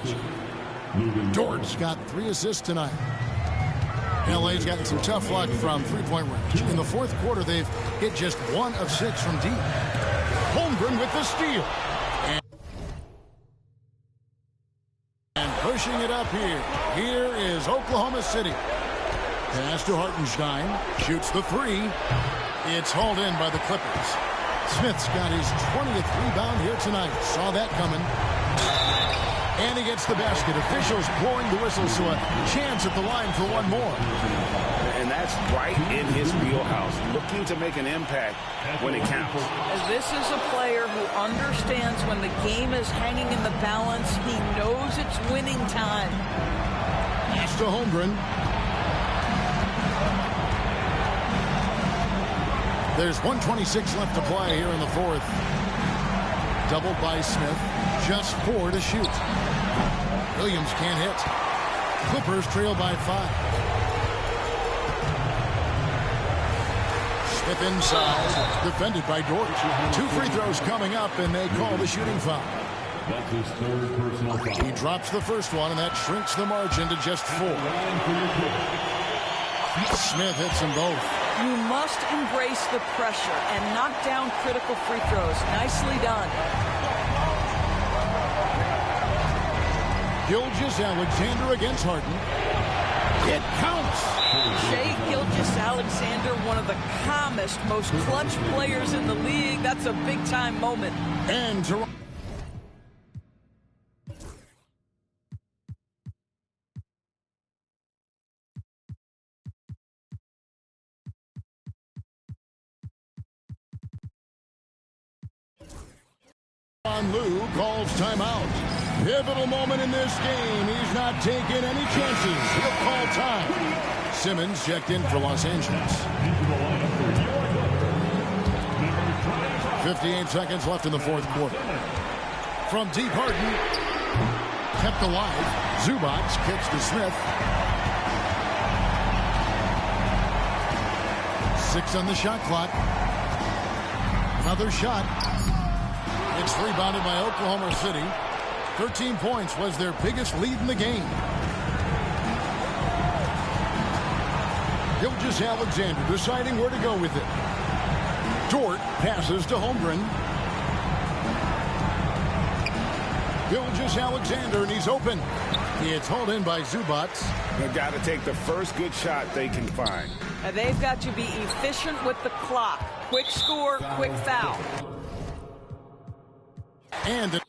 Dort's got 3 assists tonight. LA's gotten some tough luck from three-point range. In the fourth quarter, they've hit just 1 of 6 from deep. Holmgren with the steal. And pushing it up here. Here is Oklahoma City. Pass to Hartenstein. Shoots the 3. It's hauled in by the Clippers. Smith's got his 20th rebound here tonight. Saw that coming. And he gets the basket. Officials blowing the whistle, so a chance at the line for one more. And that's right in his wheelhouse. Looking to make an impact when it counts. This is a player who understands when the game is hanging in the balance. He knows it's winning time. Pass to Holmgren. There's 1:26 left to play here in the fourth. Doubled by Smith. Just 4 to shoot. Williams can't hit. Clippers trail by 5. Smith inside. Defended by Dort. 2 free throws coming up, and they call the shooting foul. That's his 3rd personal foul. He drops the first one, and that shrinks the margin to just 4. Smith hits them both. You must embrace the pressure and knock down critical free throws. Nicely done. Gilgeous-Alexander against Harden. It counts. Shai Gilgeous-Alexander, one of the calmest, most clutch players in the league. That's a big-time moment. And Toronto. Lou calls timeout. Pivotal moment in this game. He's not taking any chances. He'll call time. Simmons checked in for Los Angeles. 58 seconds left in the fourth quarter. From deep, Harden. Kept alive. Zubac kicks to Smith. 6 on the shot clock. Another shot. It's rebounded by Oklahoma City. 13 points was their biggest lead in the game. Gilgeous-Alexander deciding where to go with it. Dort passes to Holmgren. Gilgeous-Alexander, and he's open. It's hauled in by Zubac. They've got to take the first good shot they can find. And they've got to be efficient with the clock. Quick score, quick foul. And